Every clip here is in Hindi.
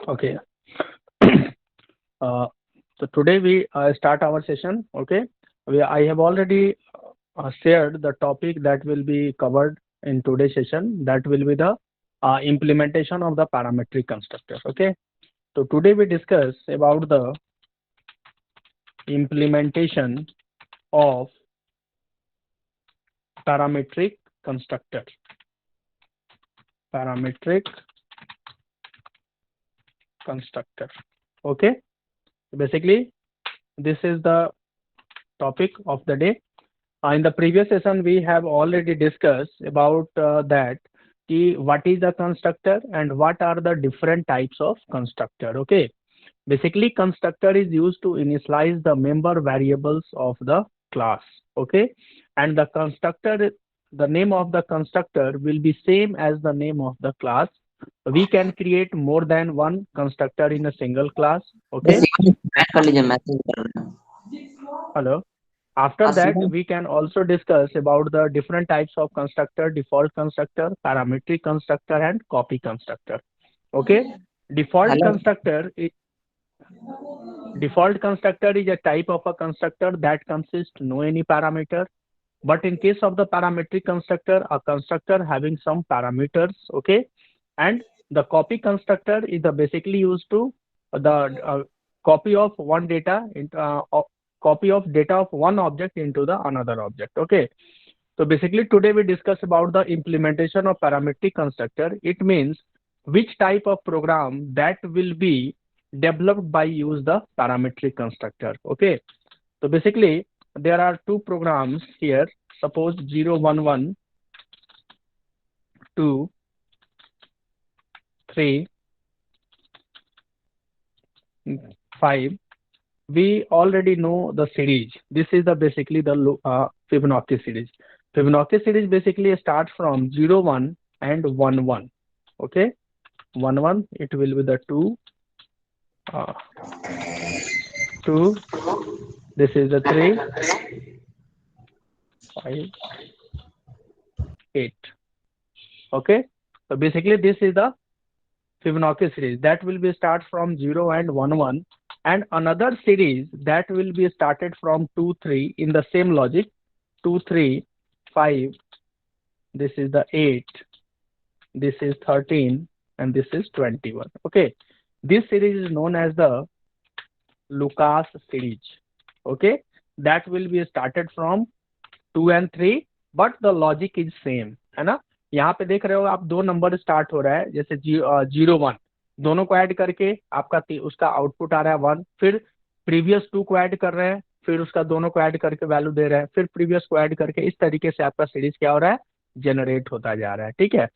Okay. So today we start our session. Okay. I have already shared the topic that will be covered in today's session. That will be the implementation of the parametric constructor. Okay. So today we discuss about the implementation of parametric constructor. Parametric constructor. Okay. Basically, this is the topic of the day. In the previous session, we have already discussed about that what is the constructor and what are the different types of constructor. Okay, basically constructor is used to initialize the member variables of the class. Okay, and the constructor, the name of the constructor will be same as the name of the class. We can create more than one constructor in a single class. बस Okay, ऐड कर लीजिए मैसेज कर रहे hello. After हैं that, सीधा we can also discuss about the different types of constructor, default constructor, parametric constructor, and copy constructor. Okay, default hello constructor is, default constructor is a type of a constructor that consists no any parameter. But in case of the parametric constructor, a constructor having some parameters. Okay, and the copy constructor is the basically used to the copy of one data in, copy of data of one object into the another object. Okay, so basically today we discuss about the implementation of parametric constructor. It means which type of program that will be developed by use the parametric constructor. Okay, so basically there are two programs here. Suppose 0, 1, 1, 2, 3, 5. We already know the series. This is the basically the Fibonacci series. Fibonacci series basically starts from 0, 1 and 1, 1. Okay, 1, 1, it will be the 2, 2. This is the 3, 5, 8. Okay, so basically this is the Fibonacci series that will be start from 0 and 1, 1, and another series that will be started from 2, 3 in the same logic. 2, 3, 5. This is the 8. This is 13, and this is 21. Okay, this series is known as the Lucas series. Okay, that will be started from 2 and 3, but the logic is same, है ना. यहाँ पे देख रहे हो आप, दो नंबर स्टार्ट हो रहा है, जैसे 0, 1, दोनों को ऐड करके आपका उसका आउटपुट आ रहा है 1, फिर प्रीवियस 2 को ऐड कर रहे हैं, फिर उसका दोनों को ऐड करके वैल्यू दे रहे हैं, फिर प्रीवियस को ऐड करके, इस तरीके से आपका सीरीज क्या हो रहा है, जनरेट होता जा रहा है. ठीक है,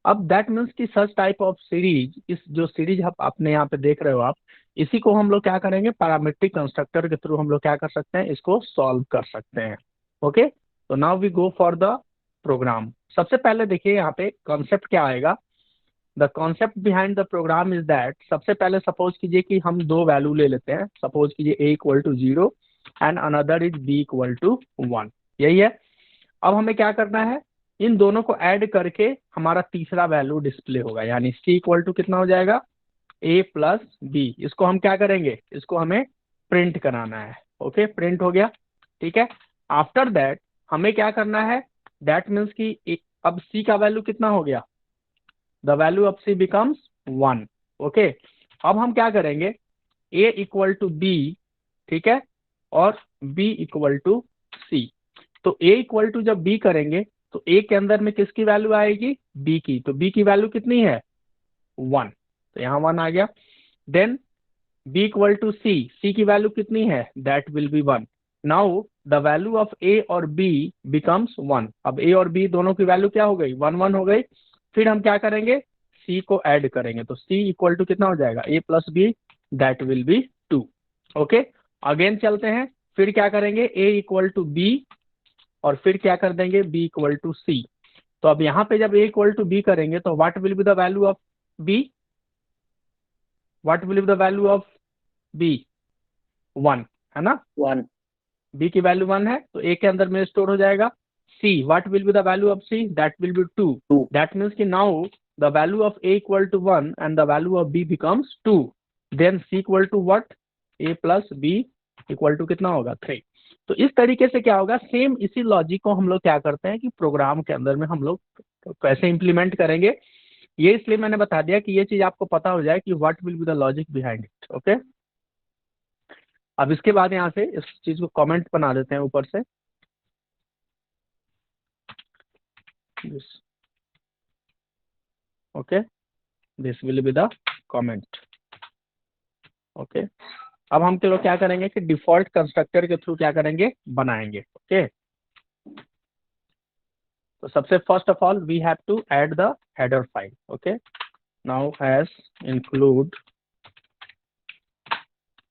अब दैट मीन्स की सच टाइप ऑफ सीरीज, इस जो सीरीज आप अपने यहाँ पे देख रहे हो आप, इसी को हम लोग क्या करेंगे, पैरामीट्रिक कंस्ट्रक्टर के थ्रू हम लोग क्या कर सकते हैं, इसको सॉल्व कर सकते हैं. ओके, तो now we go for the program. सबसे पहले देखिए यहाँ पे कॉन्सेप्ट क्या आएगा. The concept behind the program is that, सबसे पहले सपोज कीजिए कि हम दो वैल्यू ले लेते हैं. सपोज कीजिए a equal to 0 and another is b equal to 1. यही है. अब हमें क्या करना है, इन दोनों को ऐड करके हमारा तीसरा वैल्यू डिस्प्ले होगा, यानी c इक्वल टू कितना हो जाएगा, a प्लस b. इसको हम क्या करेंगे, इसको हमें प्रिंट कराना है. ओके, प्रिंट हो गया. ठीक है, आफ्टर दैट हमें क्या करना है, दैट मीन्स कि अब c का वैल्यू कितना हो गया, the value of c becomes 1. Okay, अब हम क्या करेंगे, a इक्वल टू b, ठीक है, और b इक्वल टू c. तो a इक्वल टू जब b करेंगे तो a के अंदर में किसकी वैल्यू आएगी, b की. तो b की वैल्यू कितनी है, 1, तो यहाँ 1 आ गया. Then b equal to c की वैल्यू कितनी है, that will be 1. Now the value of a और b बिकम्स 1. अब a और b दोनों की वैल्यू क्या हो गई, 1, 1 हो गई. फिर हम क्या करेंगे, c को ऐड करेंगे, तो c इक्वल टू कितना हो जाएगा, a plus b, that will B 2. Okay, again चलते हैं, फिर क्या करेंगे, a इक्वल टू b, और फिर क्या कर देंगे, b इक्वल टू c. तो अब यहाँ पे जब a इक्वल टू b करेंगे तो what will be the value of b, what will be the value of b, 1, है ना. 1 b की वैल्यू 1 है, तो a के अंदर में स्टोर हो जाएगा. c, what will be the value of c, that will B 2. 2 that means कि now the value of a equal to 1 and the value of b becomes 2, then c equal to what, a plus b equal to कितना होगा 3। तो इस तरीके से क्या होगा, सेम इसी लॉजिक को हम लोग क्या करते हैं कि प्रोग्राम के अंदर में हम लोग कैसे इंप्लीमेंट करेंगे, ये इसलिए मैंने बता दिया कि ये चीज आपको पता हो जाए कि what will be the logic behind it. Okay, अब इसके बाद यहाँ से इस चीज को कमेंट बना देते हैं ऊपर से, okay, this will be the comment. Okay, अब हम लोग क्या करेंगे कि डिफॉल्ट कंस्ट्रक्टर के थ्रू क्या करेंगे, बनाएंगे। ओके, तो सबसे first of all we have to add the header file. Okay, now hash include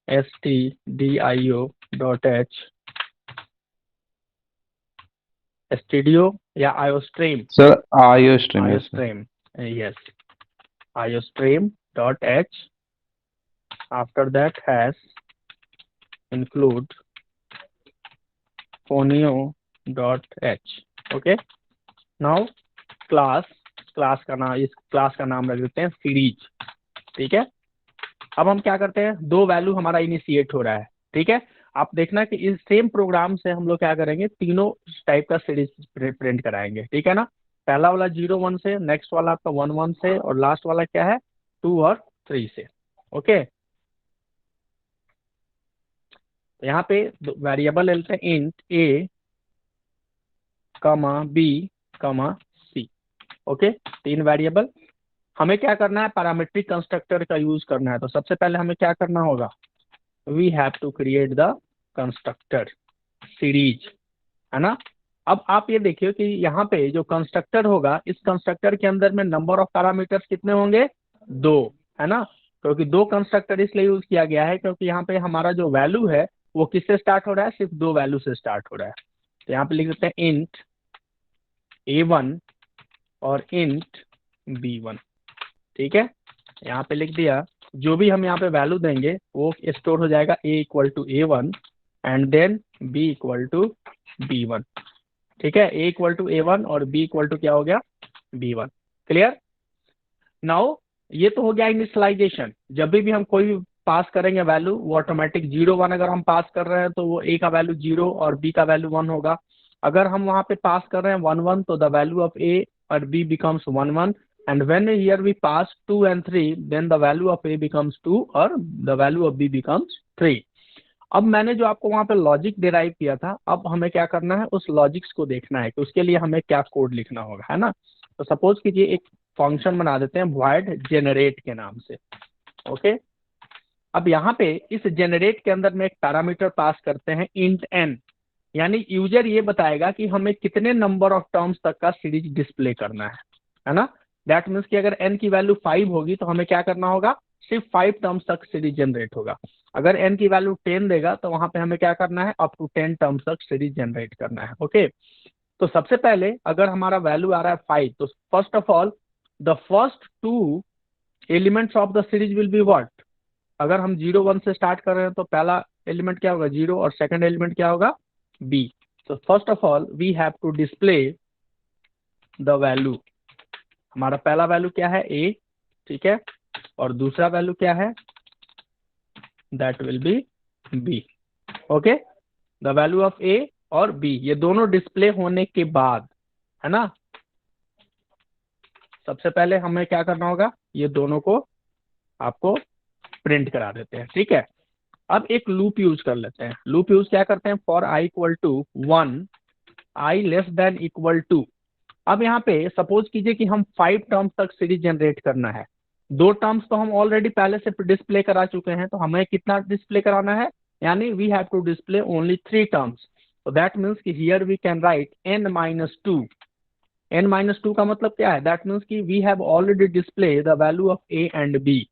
stdio.h stdio या iostream, sir iostream, iostream, yes, iostream.h, after that has include phonio.h। okay, now class का नाम, इस क्लास का नाम रख देते हैं सीरीज। ठीक है, अब हम क्या करते हैं, दो वैल्यू हमारा इनिशिएट हो रहा है। ठीक है, आप देखना कि इस सेम प्रोग्राम से हम लोग क्या करेंगे, तीनों टाइप का सीरीज प्रिंट कराएंगे। ठीक है ना, पहला वाला 0 1 से, नेक्स्ट वाला आपका 1 1 से, और लास्ट वाला क्या है 2 और 3 से। ओके, तो यहाँ पे वेरिएबल लेते हैं int a, b, c। Okay, तीन वेरिएबल। हमें क्या करना है, पैरामीट्रिक कंस्ट्रक्टर का यूज करना है। तो सबसे पहले हमें क्या करना होगा, we have to create the constructor series, है ना। अब आप ये देखिए कि यहाँ पे जो कंस्ट्रक्टर होगा, इस कंस्ट्रक्टर के अंदर में नंबर ऑफ पैरामीटर्स कितने होंगे, 2, है ना। क्योंकि दो कंस्ट्रक्टर इसलिए यूज किया गया है क्योंकि यहाँ पे हमारा जो वैल्यू है वो किससे स्टार्ट हो रहा है, सिर्फ दो वैल्यू से स्टार्ट हो रहा है। तो यहाँ पे लिख देते हैं इंट a1 और इंट b1। ठीक है, यहाँ पे लिख दिया, जो भी हम यहाँ पे वैल्यू देंगे वो स्टोर हो जाएगा a equal to a1 and then b equal to b1। ठीक है, a इक्वल टू a1 और b इक्वल टू क्या हो गया b1। क्लियर। नाउ ये तो हो गया इनिशियलाइजेशन। जब भी हम कोई भी पास करेंगे वैल्यू, वो ऑटोमेटिक 0 1 अगर हम पास कर रहे हैं तो वो a का वैल्यू 0 और b का वैल्यू 1 होगा। अगर हम वहां पे पास कर रहे हैं 1 1 तो द वैल्यू ऑफ a और b becomes 1 1 and when here we pass 2 and 3 then the value of a becomes 2 और the value of b becomes 3। अब मैंने जो आपको वहां पे लॉजिक डिराइव किया था, अब हमें क्या करना है, उस लॉजिक्स को देखना है कि उसके लिए हमें क्या कोड लिखना होगा, है ना। तो सपोज कीजिए एक फंक्शन बना देते हैं void generate के नाम से। ओके, अब यहाँ पे इस generate के अंदर में एक पैरामीटर पास करते हैं int n, यानी यूजर ये बताएगा कि हमें कितने नंबर ऑफ टर्म्स तक का सीरीज डिस्प्ले करना है ना। दैट मीन्स कि अगर n की वैल्यू 5 होगी तो हमें क्या करना होगा, सिर्फ 5 टर्म्स तक सीरीज जनरेट होगा। अगर n की वैल्यू 10 देगा तो वहां पे हमें क्या करना है, अप टू 10 टर्म्स तक सीरीज जनरेट करना है। ओके, तो सबसे पहले अगर हमारा वैल्यू आ रहा है 5, तो first of all the first 2 elements of the series will be what. अगर हम 0 1 से स्टार्ट कर रहे हैं तो पहला एलिमेंट क्या होगा 0 और सेकंड एलिमेंट क्या होगा b। तो first of all we have to display the value. हमारा पहला वैल्यू क्या है a, ठीक है, और दूसरा वैल्यू क्या है, that will B b। Okay, the value of a और b ये दोनों डिस्प्ले होने के बाद, है ना, सबसे पहले हमें क्या करना होगा, ये दोनों को आपको प्रिंट करा देते हैं। ठीक है, अब एक लूप यूज कर लेते हैं। लूप यूज क्या करते हैं, for i equal to 1 i less than equal to. अब यहाँ पे सपोज कीजिए कि हम 5 टर्म्स तक सीरीज जनरेट करना है। 2 टर्म्स तो हम ऑलरेडी पहले से डिस्प्ले करा चुके हैं, तो हमें कितना डिस्प्ले कराना है, यानी we have to display only 3 terms. तो दैट मीन्स कि here we can write n-2। n-2 का मतलब क्या है, दैट मीन्स कि we have already display the value of a and b।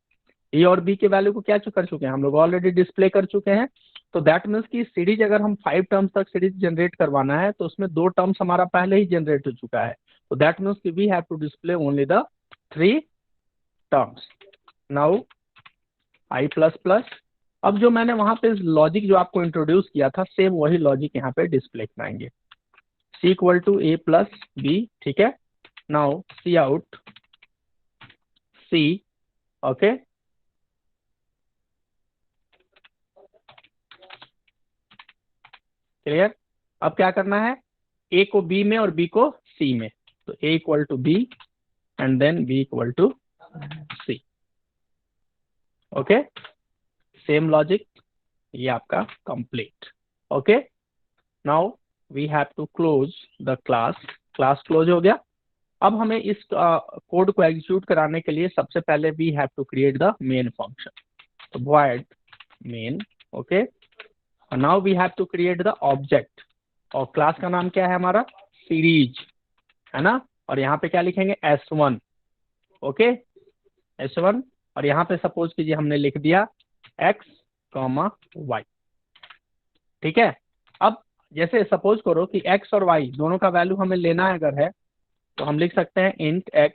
A और बी के वैल्यू को क्या कर चुके हैं हम लोग, ऑलरेडी डिस्प्ले कर चुके हैं। तो दैट मीन्स की सीरीज अगर हम 5 टर्म्स तक सीरीज जनरेट करवाना है तो उसमें 2 टर्म्स हमारा पहले ही जनरेट हो चुका है। तो दैट मीन्स की we have to display only the 3 terms. Now i plus plus, अब जो मैंने वहां पे लॉजिक जो आपको इंट्रोड्यूस किया था, सेम वही लॉजिक यहाँ पे डिस्प्ले कराएंगे। c equal to a plus b, ठीक है। Now C out C, okay. Clear? अब क्या करना है, A को B में और B को C में, तो A equal to B and then B equal to C, okay. Same logic, ये आपका complete, okay. Now we have to close the class. Class close हो गया। अब हमें इस कोड को एग्जीक्यूट कराने के लिए सबसे पहले we have to create the main function, तो void main, okay. Now we have to create the object, और क्लास का नाम क्या है हमारा, सीरीज, है ना। और यहाँ पे क्या लिखेंगे, S1, ओके, S1। और यहाँ पे सपोज कीजिए हमने लिख दिया x, y, ठीक है। अब जैसे सपोज करो कि x और y दोनों का वैल्यू हमें लेना है अगर है, तो हम लिख सकते हैं इंट x,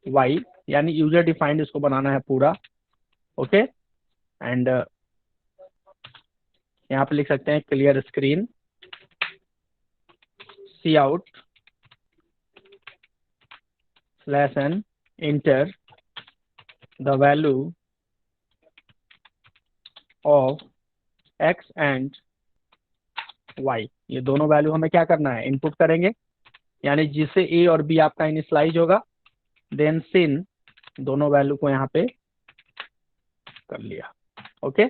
y, यानी यूजर डिफाइंड इसको बनाना है पूरा, ओके। एंड यहाँ पे लिख सकते हैं clear screen, C out /n, enter the value of x and y। ये दोनों वैल्यू हमें क्या करना है, इनपुट करेंगे, यानी जिससे a और b आपका इनिशियलाइज होगा, देन सिन दोनों वैल्यू को यहाँ पे कर लिया, ओके।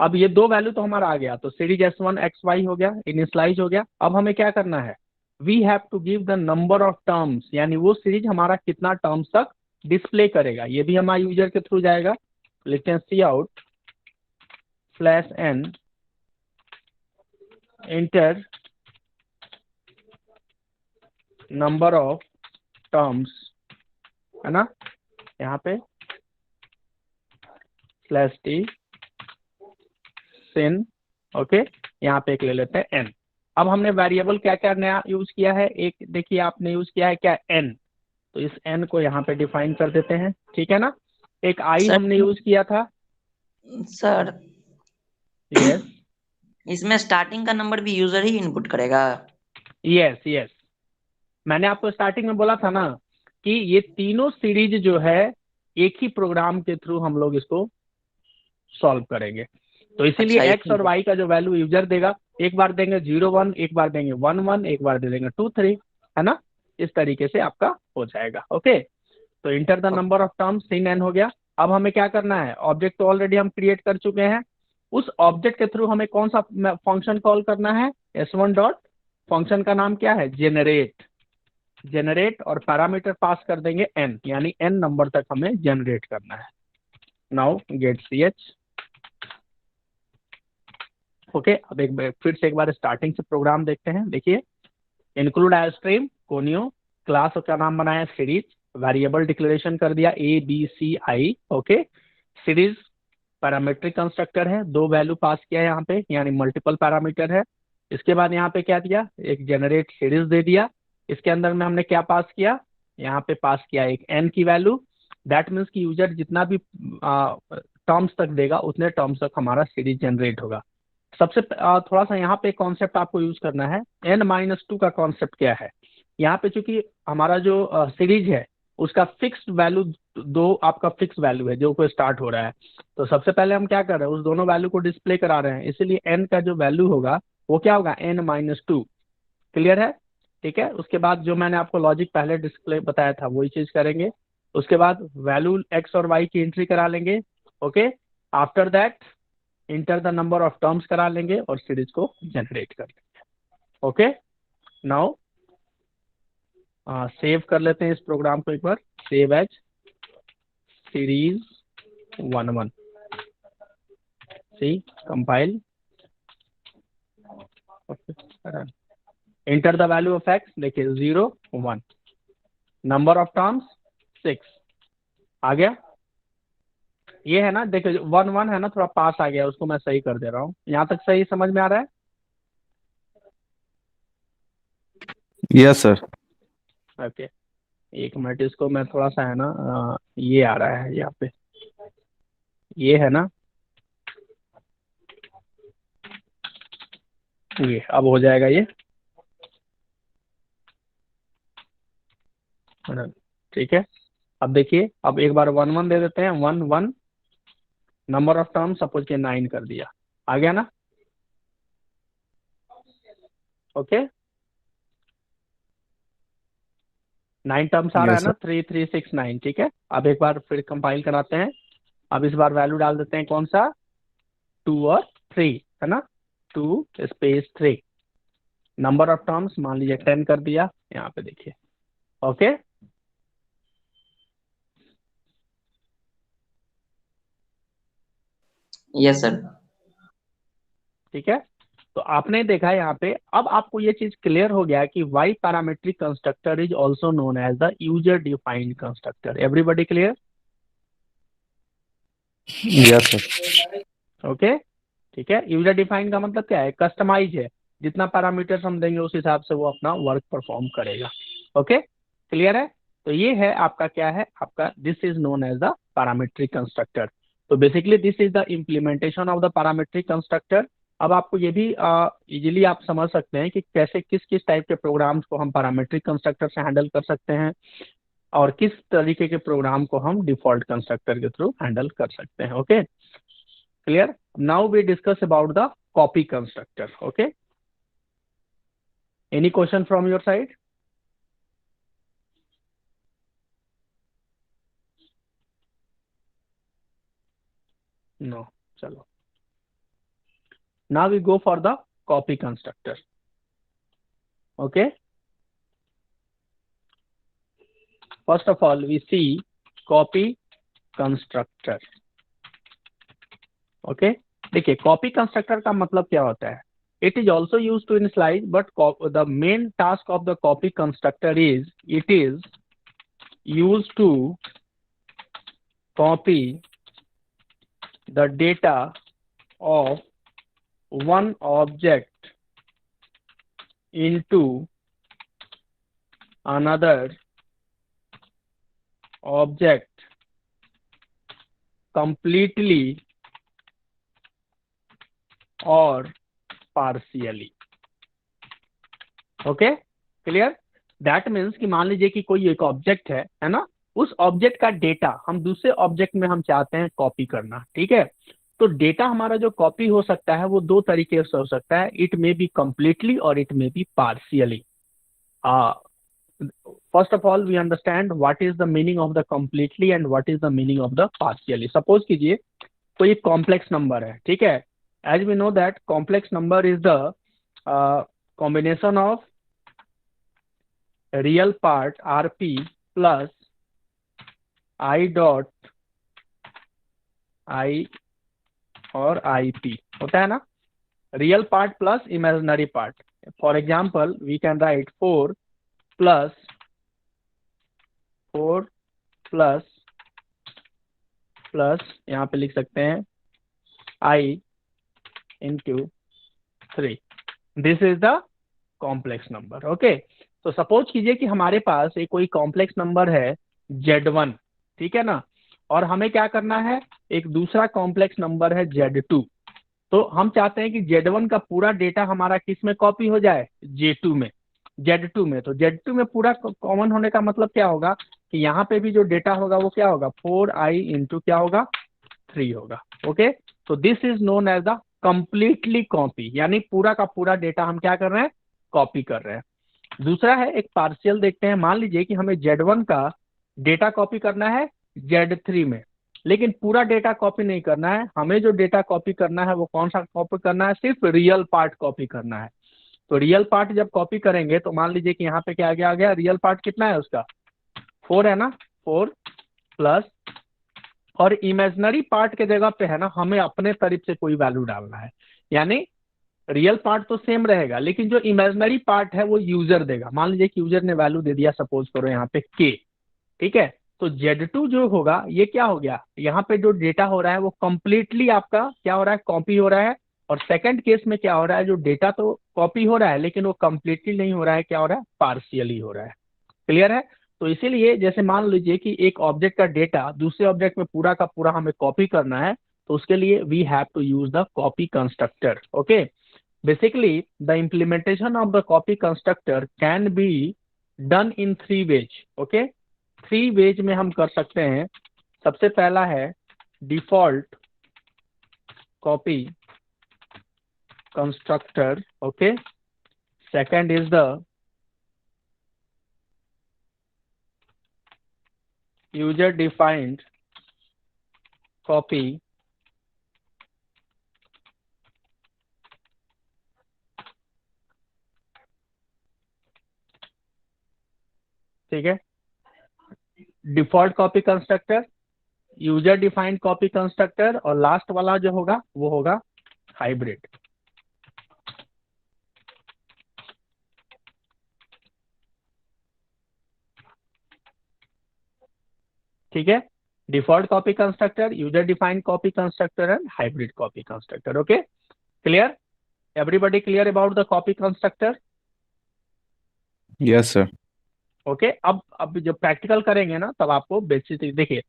अब ये दो वैल्यू तो हमारा आ गया, तो सीरीज S1 XY हो गया, इनिशियलाइज हो गया। अब हमें क्या करना है, we have to give the number of terms, यानी वो सीरीज हमारा कितना टर्म्स तक डिस्प्ले करेगा, ये भी हमारे यूजर के थ्रू जाएगा। लिखते हैं सी out /n, enter number of terms, है ना, यहाँ पे /t sin, ओके। यहाँ पे एक ले लेते हैं n। अब हमने वेरिएबल क्या क्या नया यूज किया है, एक देखिए आपने यूज किया है क्या, n, तो इस n को यहाँ पे डिफाइन कर देते हैं, ठीक है ना। एक i सर हमने यूज किया था, सर यस इसमें स्टार्टिंग का नंबर भी यूजर ही इनपुट करेगा? यस यस, मैंने आपको स्टार्टिंग में बोला था ना कि ये तीनों सीरीज जो है एक ही प्रोग्राम के थ्रू हम लोग इसको सॉल्व करेंगे, तो इसीलिए अच्छा, एक x और y का जो वैल्यू यूजर देगा, एक बार देंगे 0 1, एक बार देंगे 1 1, एक बार दे देंगे 2 3, है ना। इस तरीके से आपका हो जाएगा, ओके। तो enter the number of terms sin n हो गया। अब हमें क्या करना है, ऑब्जेक्ट तो ऑलरेडी हम क्रिएट कर चुके हैं, उस ऑब्जेक्ट के थ्रू हमें कौन सा फंक्शन कॉल करना है, S1 डॉट, फंक्शन का नाम क्या है, जेनरेट, जेनरेट, और पैरामीटर पास कर देंगे n, यानी n नंबर तक हमें जनरेट करना है। Now get ch, okay. अब एक फिर से एक बार स्टार्टिंग से प्रोग्राम देखते हैं, देखिए include I stream conio, class का नाम बनाया सीरीज, वेरिएबल डिक्लेरेशन कर दिया ABCI, okay. Series parametric constructor है, दो वैल्यू पास किया है यहाँ पे, यानी मल्टीपल पैरामीटर है। इसके बाद यहाँ पे क्या दिया, एक जनरेट सीरीज दे दिया, इसके अंदर में हमने क्या पास किया, यहाँ पे पास किया एक n की वैल्यू, दैट मीन्स कि यूजर जितना भी टर्म्स तक देगा उतने टर्म्स तक हमारा सीरीज जनरेट होगा। सबसे थोड़ा सा यहाँ पे कॉन्सेप्ट आपको यूज करना है, n-2 का कॉन्सेप्ट क्या है, यहाँ पे चूंकि हमारा जो सीरीज है उसका फिक्स्ड वैल्यू, दो आपका फिक्स वैल्यू है जो कोई स्टार्ट हो रहा है, तो सबसे पहले हम क्या कर रहे हैं, उस दोनों वैल्यू को डिस्प्ले करा रहे हैं, इसीलिए n का जो वैल्यू होगा वो क्या होगा, n-2, क्लियर है, ठीक है। उसके बाद जो मैंने आपको लॉजिक पहले डिस्प्ले बताया था वही चीज करेंगे, उसके बाद वैल्यू x और y की एंट्री करा लेंगे, okay. After that enter the number of terms करा लेंगे और सीरीज को जनरेट कर लेंगे, ओके। नाउ सेव कर लेते हैं इस प्रोग्राम को एक बार, save as series 11, C compile, enter the value of x, देखिए 0 1, नंबर ऑफ टर्म्स 6, आ गया, ये है ना, देखिए 1 1 है ना, थोड़ा पास आ गया, उसको मैं सही कर दे रहा हूँ, यहाँ तक सही समझ में आ रहा है, यस सर। ओके। एक मिनट, इसको मैं थोड़ा सा है ना, ये आ रहा है यहाँ पे, ये है ना, ये अब हो जाएगा ये, ठीक है। अब देखिए, अब एक बार 1 1 दे देते हैं, 1 1, नंबर ऑफ टर्म सपोज के 9 कर दिया, आ गया ना? ओके, 9 टर्म्स आ रहा है Yes, ना, sir. 3 3 6 9, ठीक है। अब एक बार फिर कंपाइल कराते हैं। अब इस बार वैल्यू डाल देते हैं, कौन सा? 2 और 3, है ना? 2 स्पेस 3, नंबर ऑफ टर्म्स मान लीजिए 10 कर दिया, यहाँ पे देखिए। Okay, Yes, sir. ठीक है। तो आपने देखा यहाँ पे, अब आपको ये चीज क्लियर हो गया कि why parametric constructor is also known as the user defined constructor. Everybody clear? Yes, sir. Okay, ठीक है। यूजर डिफाइंड का मतलब क्या है? कस्टमाइज है, जितना पैरामीटर्स हम देंगे उस हिसाब से वो अपना वर्क परफॉर्म करेगा। ओके, क्लियर है? तो ये है आपका, क्या है आपका, this is known as the parametric constructor. तो basically this is the implementation of the parametric constructor. अब आपको ये भी इजीली आप समझ सकते हैं कि कैसे किस किस टाइप के प्रोग्राम्स को हम पैरामीट्रिक कंस्ट्रक्टर से हैंडल कर सकते हैं और किस तरीके के प्रोग्राम को हम डिफॉल्ट कंस्ट्रक्टर के थ्रू हैंडल कर सकते हैं। Okay, clear? Now we discuss about the copy constructor. Okay, any question from your side? No, chalo. Now we go for the copy constructor. Okay, first of all we see copy constructor. Okay, देखिए copy constructor का मतलब क्या होता है? It is also used to initialize, but the main task of the copy constructor is it is used to copy the data of one object into another object completely or partially. Okay, clear? That means कि मान लीजिए कि कोई एक ऑब्जेक्ट है ना, उस ऑब्जेक्ट का डेटा हम दूसरे ऑब्जेक्ट में हम चाहते हैं कॉपी करना, ठीक है। तो डेटा हमारा जो कॉपी हो सकता है वो दो तरीके से हो सकता है, इट मे बी कंप्लीटली और it may be partially. First of all we understand what is the meaning of the completely and what is the meaning of the partially. Suppose कीजिए कोई एक कॉम्प्लेक्स नंबर है, ठीक है। As we know that complex number is the combination of real part rp plus i dot i और ip होता है ना, real part plus imaginary part. For example we can write 4 plus plus यहाँ पे लिख सकते हैं i into 3, this is the complex number. Okay, तो सपोज कीजिए कि हमारे पास एक कोई कॉम्प्लेक्स नंबर है Z1, ठीक है ना, और हमें क्या करना है, एक दूसरा कॉम्प्लेक्स नंबर है Z2। तो हम चाहते हैं कि Z1 का पूरा डेटा हमारा किस में कॉपी हो जाए, Z2 में। तो Z2 में पूरा कॉमन होने का मतलब क्या होगा कि यहाँ पे भी जो डेटा होगा वो क्या होगा, 4i इंटू क्या होगा, 3 होगा। ओके, तो this is known as the completely copy, यानी पूरा का पूरा डेटा हम क्या कर रहे हैं, कॉपी कर रहे हैं। दूसरा है एक पार्शियल, देखते हैं। मान लीजिए कि हमें Z1 का डेटा कॉपी करना है Z3 में, लेकिन पूरा डेटा कॉपी नहीं करना है, हमें जो डेटा कॉपी करना है वो कौन सा कॉपी करना है, सिर्फ रियल पार्ट कॉपी करना है। तो रियल पार्ट जब कॉपी करेंगे तो मान लीजिए कि यहाँ पे क्या आ गया, रियल पार्ट कितना है उसका, 4 है ना, 4 प्लस, और इमेजिनरी पार्ट के जगह पे है ना, हमें अपने तरफ से कोई वैल्यू डालना है। यानी रियल पार्ट तो सेम रहेगा, लेकिन जो इमेजिनरी पार्ट है वो यूजर देगा। मान लीजिए कि यूजर ने वैल्यू दे दिया, सपोज करो यहाँ पे k, ठीक है। तो Z2 जो होगा ये क्या हो गया, यहाँ पे जो डेटा हो रहा है वो कंप्लीटली आपका क्या हो रहा है, कॉपी हो रहा है। और सेकंड केस में क्या हो रहा है, जो डेटा तो कॉपी हो रहा है लेकिन वो कंप्लीटली नहीं हो रहा है, क्या हो रहा है, पार्शियली हो रहा है। क्लियर है? तो इसीलिए जैसे मान लीजिए कि एक ऑब्जेक्ट का डेटा दूसरे ऑब्जेक्ट में पूरा का पूरा हमें कॉपी करना है, तो उसके लिए we have to use the copy constructor. Okay, basically the implementation of the copy constructor can be done in 3 ways. Okay, 3 veg में हम कर सकते हैं। सबसे पहला है default copy constructor, okay. Second is the user defined copy ठीक है, default copy constructor, user defined copy constructor, और लास्ट वाला जो होगा वो होगा हाइब्रिड। ठीक है, default copy constructor, user defined copy constructor and hybrid copy constructor. Okay, clear? Everybody clear about the copy constructor? Yes, sir. Okay, अब जब प्रैक्टिकल करेंगे ना तब आपको बेसिक देखिए।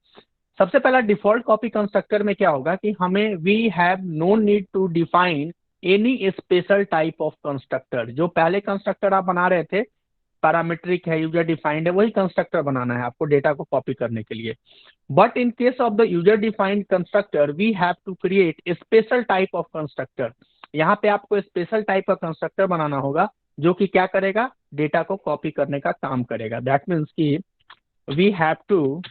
सबसे पहला डिफॉल्ट कॉपी कंस्ट्रक्टर में क्या होगा कि हमें we have no need to define any special type of constructor. जो पहले कंस्ट्रक्टर आप बना रहे थे, पैरामीट्रिक है, यूजर डिफाइंड है, वही कंस्ट्रक्टर बनाना है आपको डेटा को कॉपी करने के लिए। But in case of the user defined constructor we have to create special type of constructor. यहाँ पे आपको स्पेशल टाइप का कंस्ट्रक्टर बनाना होगा जो कि क्या करेगा, डेटा को कॉपी करने का काम करेगा। दैट मीन्स कि we have to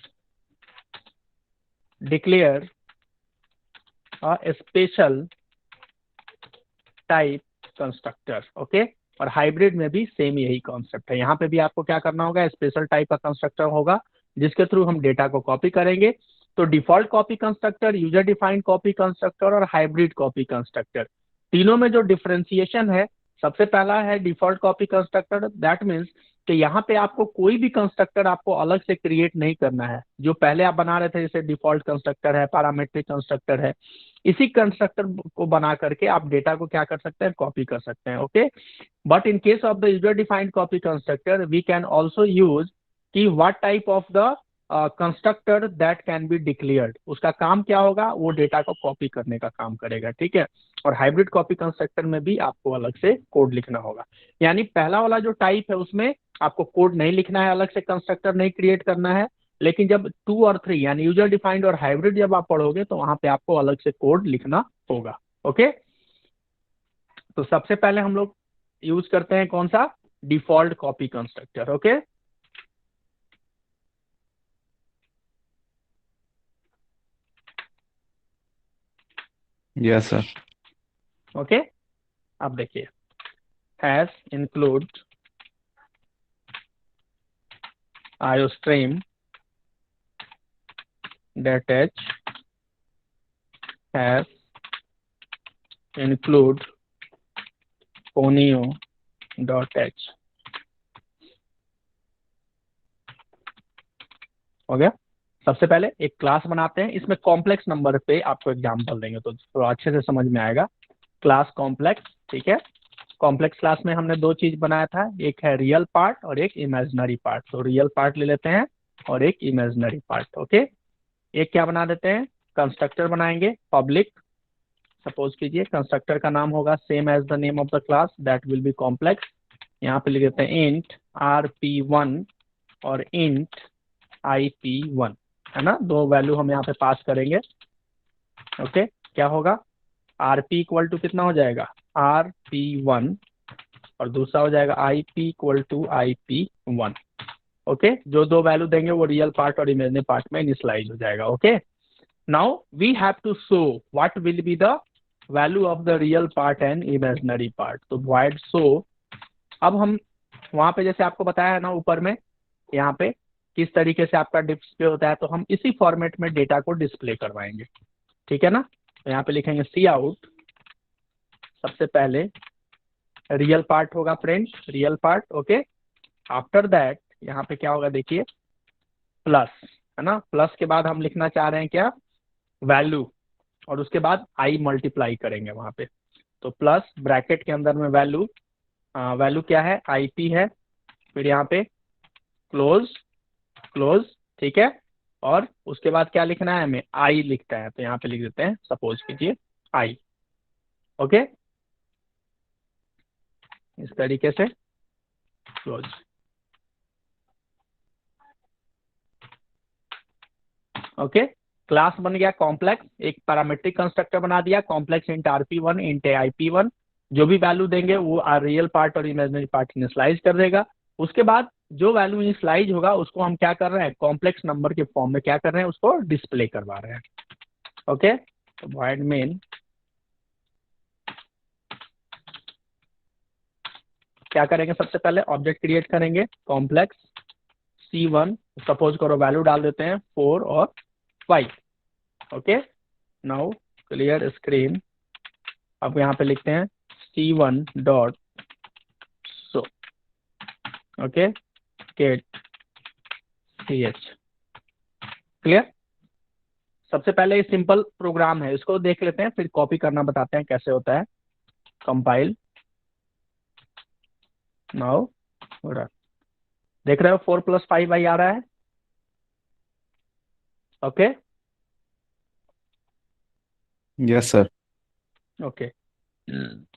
declare a special type constructor. Okay, और हाइब्रिड में भी सेम यही कॉन्सेप्ट है। यहाँ पे भी आपको क्या करना होगा, स्पेशल टाइप का कंस्ट्रक्टर होगा जिसके थ्रू हम डेटा को कॉपी करेंगे। तो default copy constructor, user defined copy constructor और हाइब्रिड कॉपी कंस्ट्रक्टर, तीनों में जो डिफरेंशिएशन है, सबसे पहला है default copy constructor. That means कि यहाँ पे आपको कोई भी कंस्ट्रक्टर आपको अलग से क्रिएट नहीं करना है। जो पहले आप बना रहे थे जैसे डिफॉल्ट कंस्ट्रक्टर है, पैरामीट्रिक कंस्ट्रक्टर है, इसी कंस्ट्रक्टर को बना करके आप डेटा को क्या कर सकते हैं, कॉपी कर सकते हैं। Okay, but in case of the user defined copy constructor we can also use कि what type of the constructor that can be declared. उसका काम क्या होगा, वो डेटा को कॉपी करने का काम करेगा। ठीक है, और हाइब्रिड कॉपी कंस्ट्रक्टर में भी आपको अलग से कोड लिखना होगा। यानी पहला वाला जो टाइप है उसमें आपको कोड नहीं लिखना है, अलग से कंस्ट्रक्टर नहीं क्रिएट करना है। लेकिन जब 2 और 3 यानी यूजर डिफाइंड और हाइब्रिड जब आप पढ़ोगे तो वहां पे आपको अलग से कोड लिखना होगा। ओके, तो सबसे पहले हम लोग यूज करते हैं कौन सा, default copy constructor. Okay, Yes, sir. Okay, अब देखिए, hash include iostream dot h, hash include ponio dot एच। हो गया। सबसे पहले एक क्लास बनाते हैं, इसमें कॉम्प्लेक्स नंबर पे आपको एग्जांपल देंगे तो थोड़ा अच्छे से समझ में आएगा। क्लास कॉम्प्लेक्स, ठीक है। कॉम्प्लेक्स क्लास में हमने 2 चीज बनाया था, एक है रियल पार्ट और एक इमेजिनरी पार्ट। तो रियल पार्ट ले लेते हैं और एक इमेजिनरी पार्ट। ओके, एक क्या बना देते हैं, कंस्ट्रक्टर बनाएंगे पब्लिक। सपोज कीजिए कंस्ट्रक्टर का नाम होगा same as the name of the class, that will be complex. यहाँ पे लिख देते हैं इंट rp1 और इंट ip1, है ना। 2 वैल्यू हम यहाँ पे पास करेंगे। ओके, क्या होगा, rp इक्वल टू कितना हो जाएगा, rp1, और दूसरा हो जाएगा ip equal to ip1। Okay, जो 2 वैल्यू देंगे वो रियल पार्ट और इमेजिनरी पार्ट में इनिशियलाइज हो जाएगा। Okay, now we have to show what will be the value of the real part and imaginary part. तो void शो, अब हम वहां पे जैसे आपको बताया है ना ऊपर में, यहाँ पे किस तरीके से आपका डिस्प्ले होता है, तो हम इसी फॉर्मेट में डेटा को डिस्प्ले करवाएंगे। ठीक है ना, तो यहाँ पे लिखेंगे सी आउट, सबसे पहले रियल पार्ट होगा friend, real part. Okay, after that यहाँ पे क्या होगा देखिए, प्लस, है ना। प्लस के बाद हम लिखना चाह रहे हैं क्या, वैल्यू, और उसके बाद आई मल्टीप्लाई करेंगे वहां पे। तो प्लस ब्रैकेट के अंदर में वैल्यू, वैल्यू क्या है, आईपी है, फिर यहाँ पे क्लोज क्लोज, ठीक है। और उसके बाद क्या लिखना है हमें, आई लिखता है, तो यहाँ पे लिख देते हैं सपोज कीजिए आई। ओके, इस तरीके से क्लोज। ओके, क्लास बन गया कॉम्प्लेक्स, एक पैरामीट्रिक कंस्ट्रक्टर बना दिया complex int RP1 int IP1, जो भी वैल्यू देंगे वो रियल पार्ट और इमेजिनरी पार्ट इनिशियलाइज कर देगा। उसके बाद जो वैल्यू इनिशियलाइज होगा उसको हम क्या कर रहे हैं, कॉम्प्लेक्स नंबर के फॉर्म में क्या कर रहे हैं, उसको डिस्प्ले करवा रहे हैं। ओके, तो void main क्या करेंगे, सबसे पहले ऑब्जेक्ट क्रिएट करेंगे कॉम्प्लेक्स C1, सपोज करो वैल्यू डाल देते हैं 4 और 5। Okay, now clear screen. अब यहाँ पे लिखते हैं C1 dot show, okay, get CH। Clear. सबसे पहले ये सिंपल प्रोग्राम है, इसको देख लेते हैं, फिर कॉपी करना बताते हैं कैसे होता है। कंपाइल, नाउ देख रहे हो 4 + 5 आ रहा है। Okay, Yes, sir. ओके,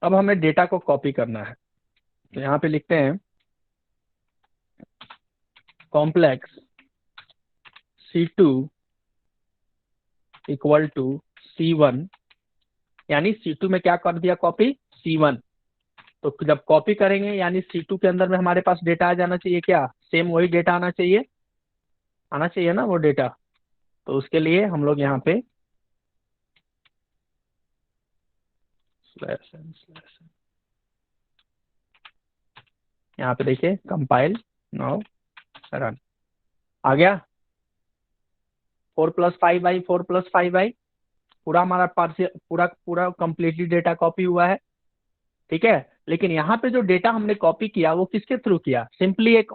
अब हमें डेटा को कॉपी करना है, तो यहाँ पे लिखते हैं complex C2 equal to C1, यानी C2 में क्या कर दिया कॉपी, C1। तो जब कॉपी करेंगे यानी C2 के अंदर में हमारे पास डेटा आ जाना चाहिए, क्या सेम वही डेटा आना चाहिए ना वो डेटा। तो उसके लिए हम लोग यहाँ पे यहाँ पे देखिए कंपाइल, नाउ रन, आ गया 4 + 5 4 + 5 पूरा हमारा पार्शियल पूरा पूरा कंप्लीटली डेटा कॉपी हुआ है। ठीक है, लेकिन यहाँ पे जो डेटा हमने कॉपी किया वो किसके थ्रू किया, सिंपली एक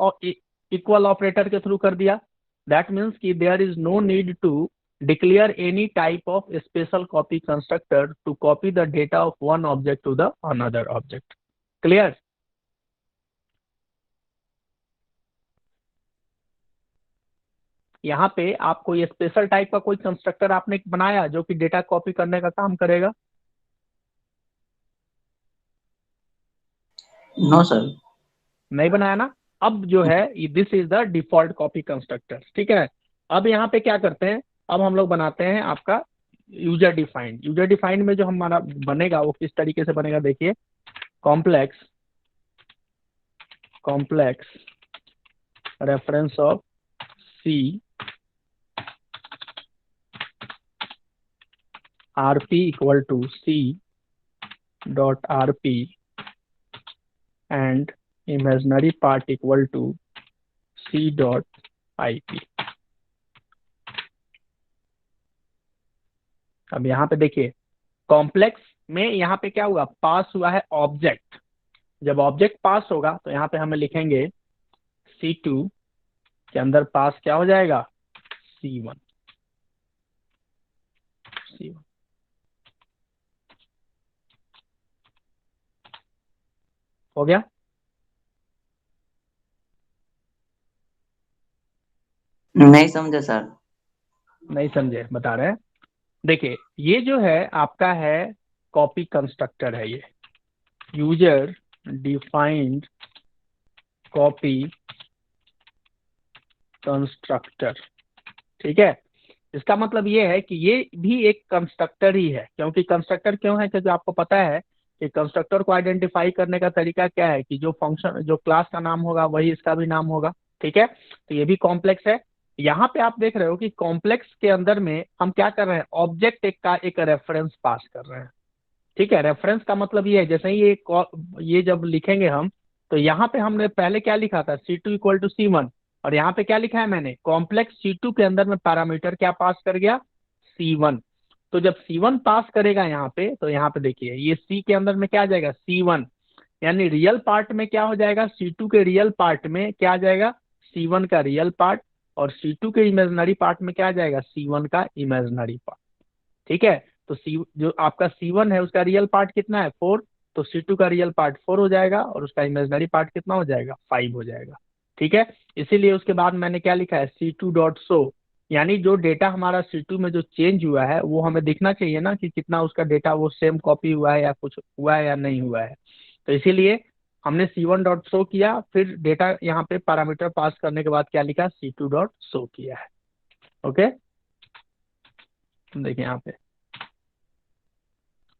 इक्वल ऑपरेटर के थ्रू कर दिया। दैट मीन्स कि there is no need to declare any type of special copy constructor to copy the data of one object to the another object. Clear. यहाँ पे आप कोई स्पेशल टाइप का कोई कंस्ट्रक्टर आपने बनाया जो कि डेटा कॉपी करने का काम करेगा। No sir. नहीं बनाया ना। अब जो है this is the default copy constructor. ठीक है, अब यहाँ पे क्या करते हैं, अब हम लोग बनाते हैं आपका यूजर डिफाइंड। यूजर डिफाइंड में जो हमारा बनेगा वो किस तरीके से बनेगा, देखिए complex reference of C RP equal to C dot RP and imaginary part equal to C dot IP। अब यहाँ पे देखिए कॉम्प्लेक्स में यहाँ पे क्या हुआ, पास हुआ है ऑब्जेक्ट। जब ऑब्जेक्ट पास होगा तो यहाँ पे हमें लिखेंगे C2 के अंदर पास क्या हो जाएगा, C1। हो गया। नहीं समझे सर। नहीं समझे, बता रहे हैं। देखिए ये जो है आपका है कॉपी कंस्ट्रक्टर है, ये यूजर डिफाइंड कॉपी कंस्ट्रक्टर। ठीक है, इसका मतलब ये है कि ये भी एक कंस्ट्रक्टर ही है। क्योंकि कंस्ट्रक्टर क्यों है, क्योंकि आपको पता है कि कंस्ट्रक्टर को आइडेंटिफाई करने का तरीका क्या है कि जो फंक्शन जो क्लास का नाम होगा वही इसका भी नाम होगा। ठीक है, तो ये भी कॉम्प्लेक्स है। यहाँ पे आप देख रहे हो कि कॉम्प्लेक्स के अंदर में हम क्या कर रहे हैं, ऑब्जेक्ट एक का एक रेफरेंस पास कर रहे हैं। ठीक है, रेफरेंस का मतलब ये है जैसे ही ये जब लिखेंगे हम, तो यहाँ पे हमने पहले क्या लिखा था, C2 इक्वल टू C1, और यहाँ पे क्या लिखा है मैंने, कॉम्प्लेक्स C2 के अंदर में पैरामीटर क्या पास कर गया, C1। तो जब C1 पास करेगा यहाँ पे, तो यहाँ पे देखिए ये C के अंदर में क्या आ जाएगा, C1, यानी रियल पार्ट में क्या हो जाएगा, C2 के रियल पार्ट में क्या आ जाएगा, C1 का रियल पार्ट, और C2 के इमेजिनरी पार्ट में क्या आ जाएगा, C1 का इमेजिनरी पार्ट। ठीक है, तो सी जो आपका C1 है उसका रियल पार्ट कितना है, 4, तो C2 का रियल पार्ट 4 हो जाएगा और उसका इमेजिनरी पार्ट कितना हो जाएगा, 5 हो जाएगा। ठीक है, इसीलिए उसके बाद मैंने क्या लिखा है, C2 डॉट शो, यानी जो डेटा हमारा C2 में जो चेंज हुआ है वो हमें दिखना चाहिए ना कि कितना उसका डेटा वो सेम कॉपी हुआ है या कुछ हुआ है या नहीं हुआ है। तो इसीलिए हमने C1 डॉट शो किया, फिर डेटा यहाँ पे पैरामीटर पास करने के बाद क्या लिखा, C2 डॉट शो किया है। ओके, देखिए यहाँ पे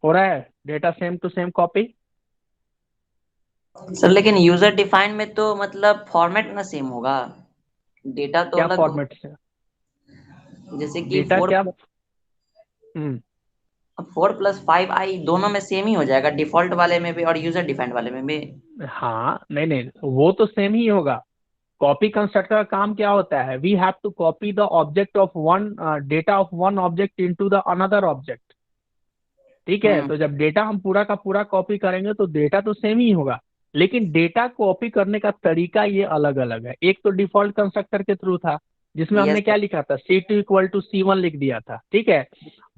हो रहा है data same to same copy. Sir लेकिन यूजर डिफाइंड में तो मतलब फॉर्मेट ना सेम होगा, डेटा तो क्या अलग हो, फॉर्मेट से? जैसे कि डेटा क्या? हम्म 4+5 आई दोनों में सेम ही हो जाएगा, डिफॉल्ट वाले में भी और यूजर डिफाइंड वाले में भी। हाँ नहीं नहीं, वो तो सेम ही होगा। कॉपी कंस्ट्रक्टर का काम क्या होता है? We have to copy the object of one, data of one object into the another object. ठीक है, हम्म तो जब डेटा हम पूरा का पूरा कॉपी करेंगे तो डेटा तो सेम ही होगा, लेकिन डेटा कॉपी करने का तरीका ये अलग अलग है। एक तो डिफॉल्ट कंस्ट्रक्टर के थ्रू था, जिसमें यस हमने क्या लिखा था, C2 = C1 लिख दिया था। ठीक है,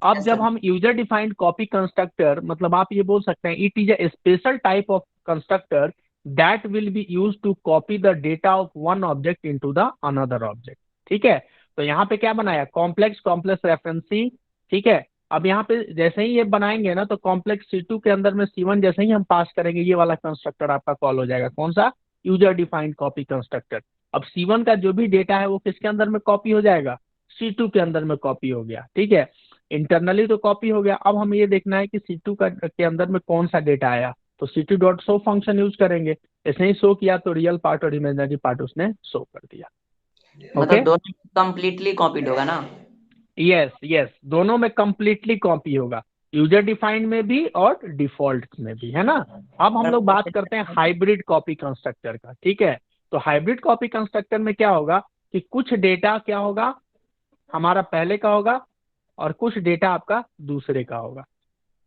अब जब सर। हम यूजर डिफाइंड कॉपी कंस्ट्रक्टर, मतलब आप ये बोल सकते हैं it is a special type of constructor that will be use to copy the data of one object into the another object. ठीक है, तो यहाँ पे क्या बनाया, कॉम्प्लेक्स कॉम्प्लेक्स रेफरेंसिंग। ठीक है, अब यहाँ पे जैसे ही ये बनाएंगे ना, तो कॉम्प्लेक्स C2 के अंदर में C1 जैसे ही हम पास करेंगे, ये वाला कंस्ट्रक्टर आपका कॉल हो जाएगा। कौन सा? User defined copy constructor. अब C1 का जो भी डेटा है वो किसके अंदर में कॉपी हो जाएगा? C2 के अंदर में कॉपी हो गया। ठीक है, इंटरनली तो कॉपी हो गया। अब हमें ये देखना है कि C2 का के अंदर में कौन सा डेटा आया, तो C2.show फंक्शन यूज करेंगे। ऐसे ही शो किया तो रियल पार्ट और इमेजिनरी पार्ट उसने शो कर दिया। ओके, मतलब दोनों कंप्लीटली कॉपीड होगा ना। यस यस, दोनों में कंप्लीटली कॉपी होगा, यूजर डिफाइंड में भी और डिफॉल्ट में भी, है ना। अब हम लोग बात करते हैं हाइब्रिड कॉपी कंस्ट्रक्टर का। ठीक है, तो हाइब्रिड कॉपी कंस्ट्रक्टर में क्या होगा कि कुछ डेटा क्या होगा, हमारा पहले का होगा और कुछ डेटा आपका दूसरे का होगा।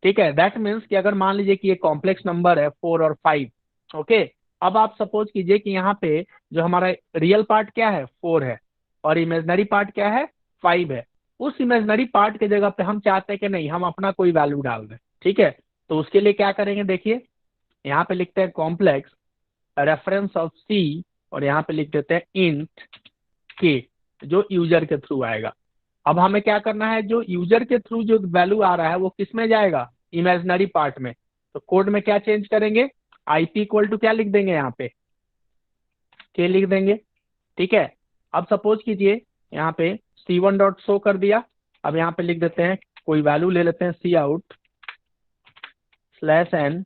ठीक है, दैट मीन्स कि अगर मान लीजिए कि ये कॉम्प्लेक्स नंबर है 4 और 5। ओके, अब आप सपोज कीजिए कि यहाँ पे जो हमारा रियल पार्ट क्या है, 4 है, और इमेजनरी पार्ट क्या है, 5 है। उस इमेजनरी पार्ट के जगह पे हम चाहते हैं कि नहीं, हम अपना कोई वैल्यू डाल दें। ठीक है, तो उसके लिए क्या करेंगे, देखिए यहाँ पे लिखते हैं कॉम्प्लेक्स रेफरेंस ऑफ C, और यहाँ पे लिख देते हैं इंट K, जो यूजर के थ्रू आएगा। अब हमें क्या करना है, जो यूजर के थ्रू जो वैल्यू आ रहा है वो किस में जाएगा, इमेजिनरी पार्ट में। तो कोड में क्या चेंज करेंगे, IP इक्वल टू क्या लिख देंगे, यहाँ पे K लिख देंगे। ठीक है, अब सपोज कीजिए यहाँ पे C1.show कर दिया। अब यहाँ पे लिख देते हैं, कोई वैल्यू ले लेते हैं, Cout/n,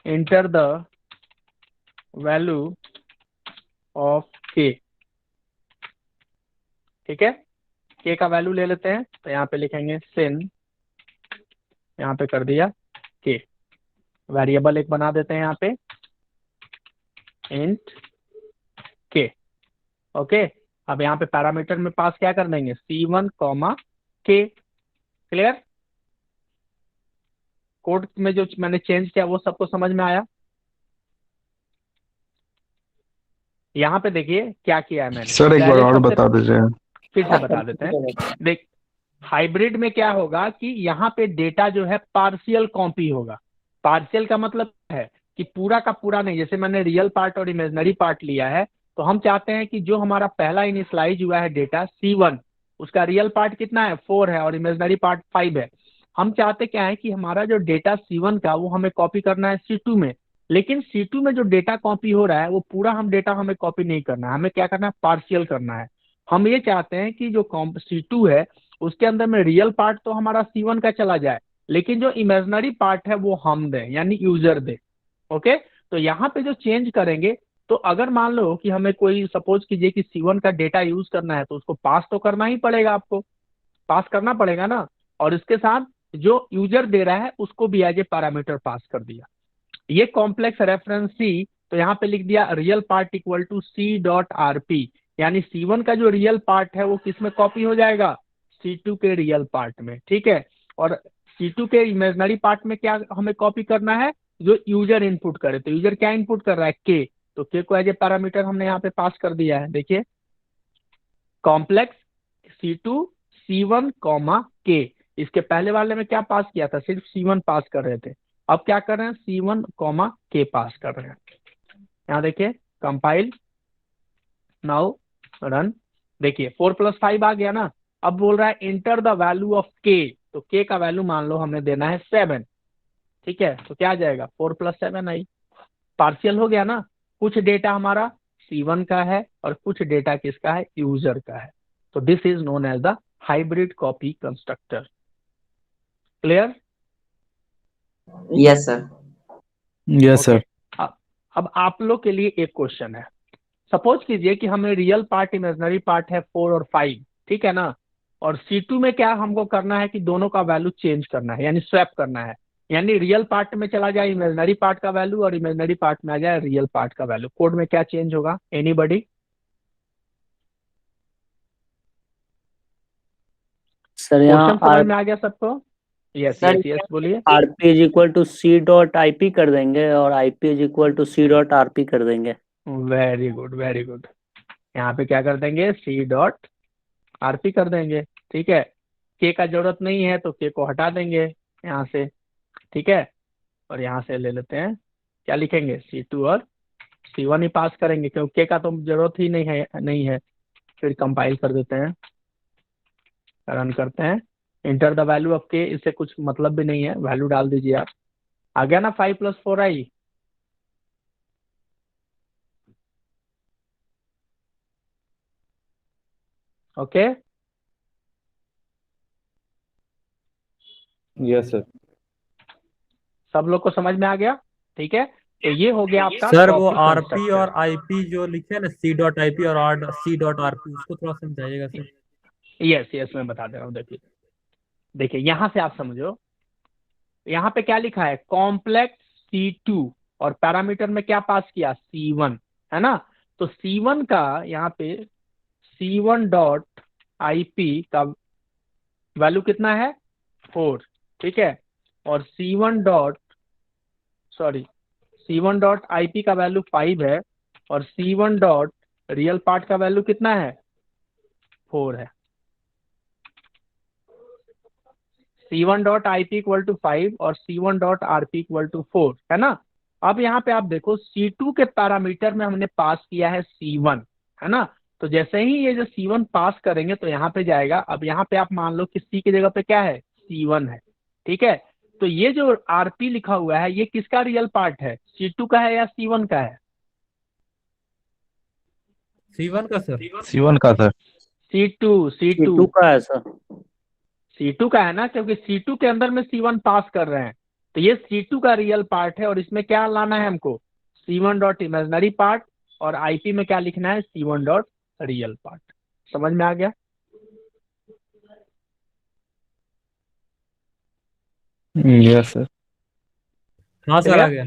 enter the value of K। ठीक है, K का वैल्यू ले लेते हैं, तो यहाँ पे लिखेंगे sin, यहाँ पे कर दिया K। वेरिएबल एक बना देते हैं यहाँ पे, इंट K। ओके, अब यहाँ पे पैरामीटर में पास क्या कर देंगे, C1, K। क्लियर? कोड में जो मैंने चेंज किया वो सबको समझ में आया? यहाँ पे देखिए क्या किया है मैंने, सर एक बार पहले और सबसे बता दीजिए। फिर से बता देते हैं। देख, हाइब्रिड में क्या होगा कि यहाँ पे डेटा जो है पार्शियल कॉपी होगा। पार्शियल का मतलब है कि पूरा का पूरा नहीं। जैसे मैंने रियल पार्ट और इमेजनरी पार्ट लिया है, तो हम चाहते हैं कि जो हमारा पहला इनिशलाइज हुआ है डेटा C1, उसका रियल पार्ट कितना है, 4 है, और इमेजनरी पार्ट 5 है। हम चाहते क्या है कि हमारा जो डेटा C1 का वो हमें कॉपी करना है C2 में, लेकिन C2 में जो डेटा कॉपी हो रहा है वो पूरा हम डेटा हमें कॉपी नहीं करना है, हमें क्या करना है, पार्शियल करना है। हम ये चाहते हैं कि जो C2 है उसके अंदर में रियल पार्ट तो हमारा C1 का चला जाए, लेकिन जो इमेजनरी पार्ट है वो हम दें, यानी यूजर दे। ओके, तो यहाँ पे जो चेंज करेंगे, तो अगर मान लो कि हमें कोई सपोज कीजिए कि C1 का डेटा यूज करना है, तो उसको पास तो करना ही पड़ेगा, आपको पास करना पड़ेगा ना। और इसके साथ जो यूजर दे रहा है उसको भी एज ए पैरामीटर पास कर दिया। ये कॉम्प्लेक्स रेफरेंस C, तो यहाँ पे लिख दिया real part equal to C.RP, यानी C1 का जो रियल पार्ट है वो किस में कॉपी हो जाएगा, C2 के रियल पार्ट में। ठीक है, और C2 के इमेजनरी पार्ट में क्या हमें कॉपी करना है, जो यूजर इनपुट करे। तो यूजर क्या इनपुट कर रहा है, K, तो K को एज ए पैरामीटर हमने यहाँ पे पास कर दिया है। देखिए कॉम्प्लेक्स C2 C1, इसके पहले वाले में क्या पास किया था, सिर्फ C1 पास कर रहे थे। अब क्या कर रहे हैं, C1, K पास कर रहे हैं। यहाँ देखिए, कंपाइल, नाउ रन। देखिए 4+5 आ गया ना। अब बोल रहा है inter the value of K, तो K का वैल्यू मान लो हमें देना है 7। ठीक है, तो क्या आ जाएगा, 4+7 आई। पार्शियल हो गया ना, कुछ डेटा हमारा C1 का है और कुछ डेटा किसका है, यूजर का है। तो this is known as the hybrid copy constructor. Clear? Yes sir. Yes okay. Sir. अब आप लोग के लिए एक क्वेश्चन है। सपोज कीजिए कि हमें रियल पार्ट इमेजनरी पार्ट है 4 और 5, ठीक है ना। और C2 में क्या हमको करना है कि दोनों का वैल्यू चेंज करना है, यानी स्वैप करना है। यानी रियल पार्ट में चला जाए इमेजनरी पार्ट का वैल्यू और इमेजनरी पार्ट में आ जाए रियल पार्ट का वैल्यू। कोड में क्या चेंज होगा? एनीबडी? सर यहाँ क्वेश्चन समझ में आ गया सबको? यस सर यस यस, बोलिए। RP is equal to C dot IP कर देंगे और IP is equal to C dot RP कर देंगे। Very good very good. यहाँ पे क्या कर देंगे? C.RP कर देंगे। ठीक है। के का जरूरत नहीं है तो के को हटा देंगे यहाँ से। ठीक है। और यहाँ से ले लेते हैं, क्या लिखेंगे? C2 और C1 ही पास करेंगे, क्योंकि के का तो जरूरत ही नहीं है। फिर कंपाइल कर देते हैं, रन करते हैं। इंटर द वैल्यू ऑफ के, इससे कुछ मतलब भी नहीं है, वैल्यू डाल दीजिए आप। आ गया ना 5 + 4i? ओके। Yes sir. सब लोग को समझ में आ गया? ठीक है। तो ये हो गया आपका सर वो कॉपी आरपी कंस्ट्रक्टर। और आईपी जो लिखे हैं ना, C.IP और C.RP, उसको थोड़ा समझाइएगा सर। यस यस, मैं बता दे रहा हूँ। देखिए देखिए, यहां से आप समझो। यहाँ पे क्या लिखा है? कॉम्प्लेक्स C2, और पैरामीटर में क्या पास किया? C1, है ना। तो C1 का यहाँ पे C1.IP का वैल्यू कितना है? 4। ठीक है। और C1.IP का वैल्यू 5 है। और C1 डॉट रियल पार्ट का वैल्यू कितना है? 4 है। C1.IP इक्वल टू 5 और C1.RP इक्वल टू 4, है ना। अब यहाँ पे आप देखो, C2 के पैरामीटर में हमने पास किया है C1, है ना। तो जैसे ही ये जो C1 पास करेंगे तो यहाँ पे जाएगा। अब यहाँ पे आप मान लो कि C की जगह पे क्या है? C1 है। ठीक है। तो ये जो RP लिखा हुआ है, ये किसका रियल पार्ट है? C2 का है या C1 का है? C1 का सर। C1 का सर। C2 C2 C2 का है सर। C2 का है ना, क्योंकि C2 के अंदर में C1 पास कर रहे हैं। तो ये C2 का रियल पार्ट है, और इसमें क्या लाना है हमको? C1 डॉट इमेजनरी पार्ट, और IP में क्या लिखना है? C1 dot real part. समझ में आ गया? Yes sir. हाँ सर, Clear? आ गया।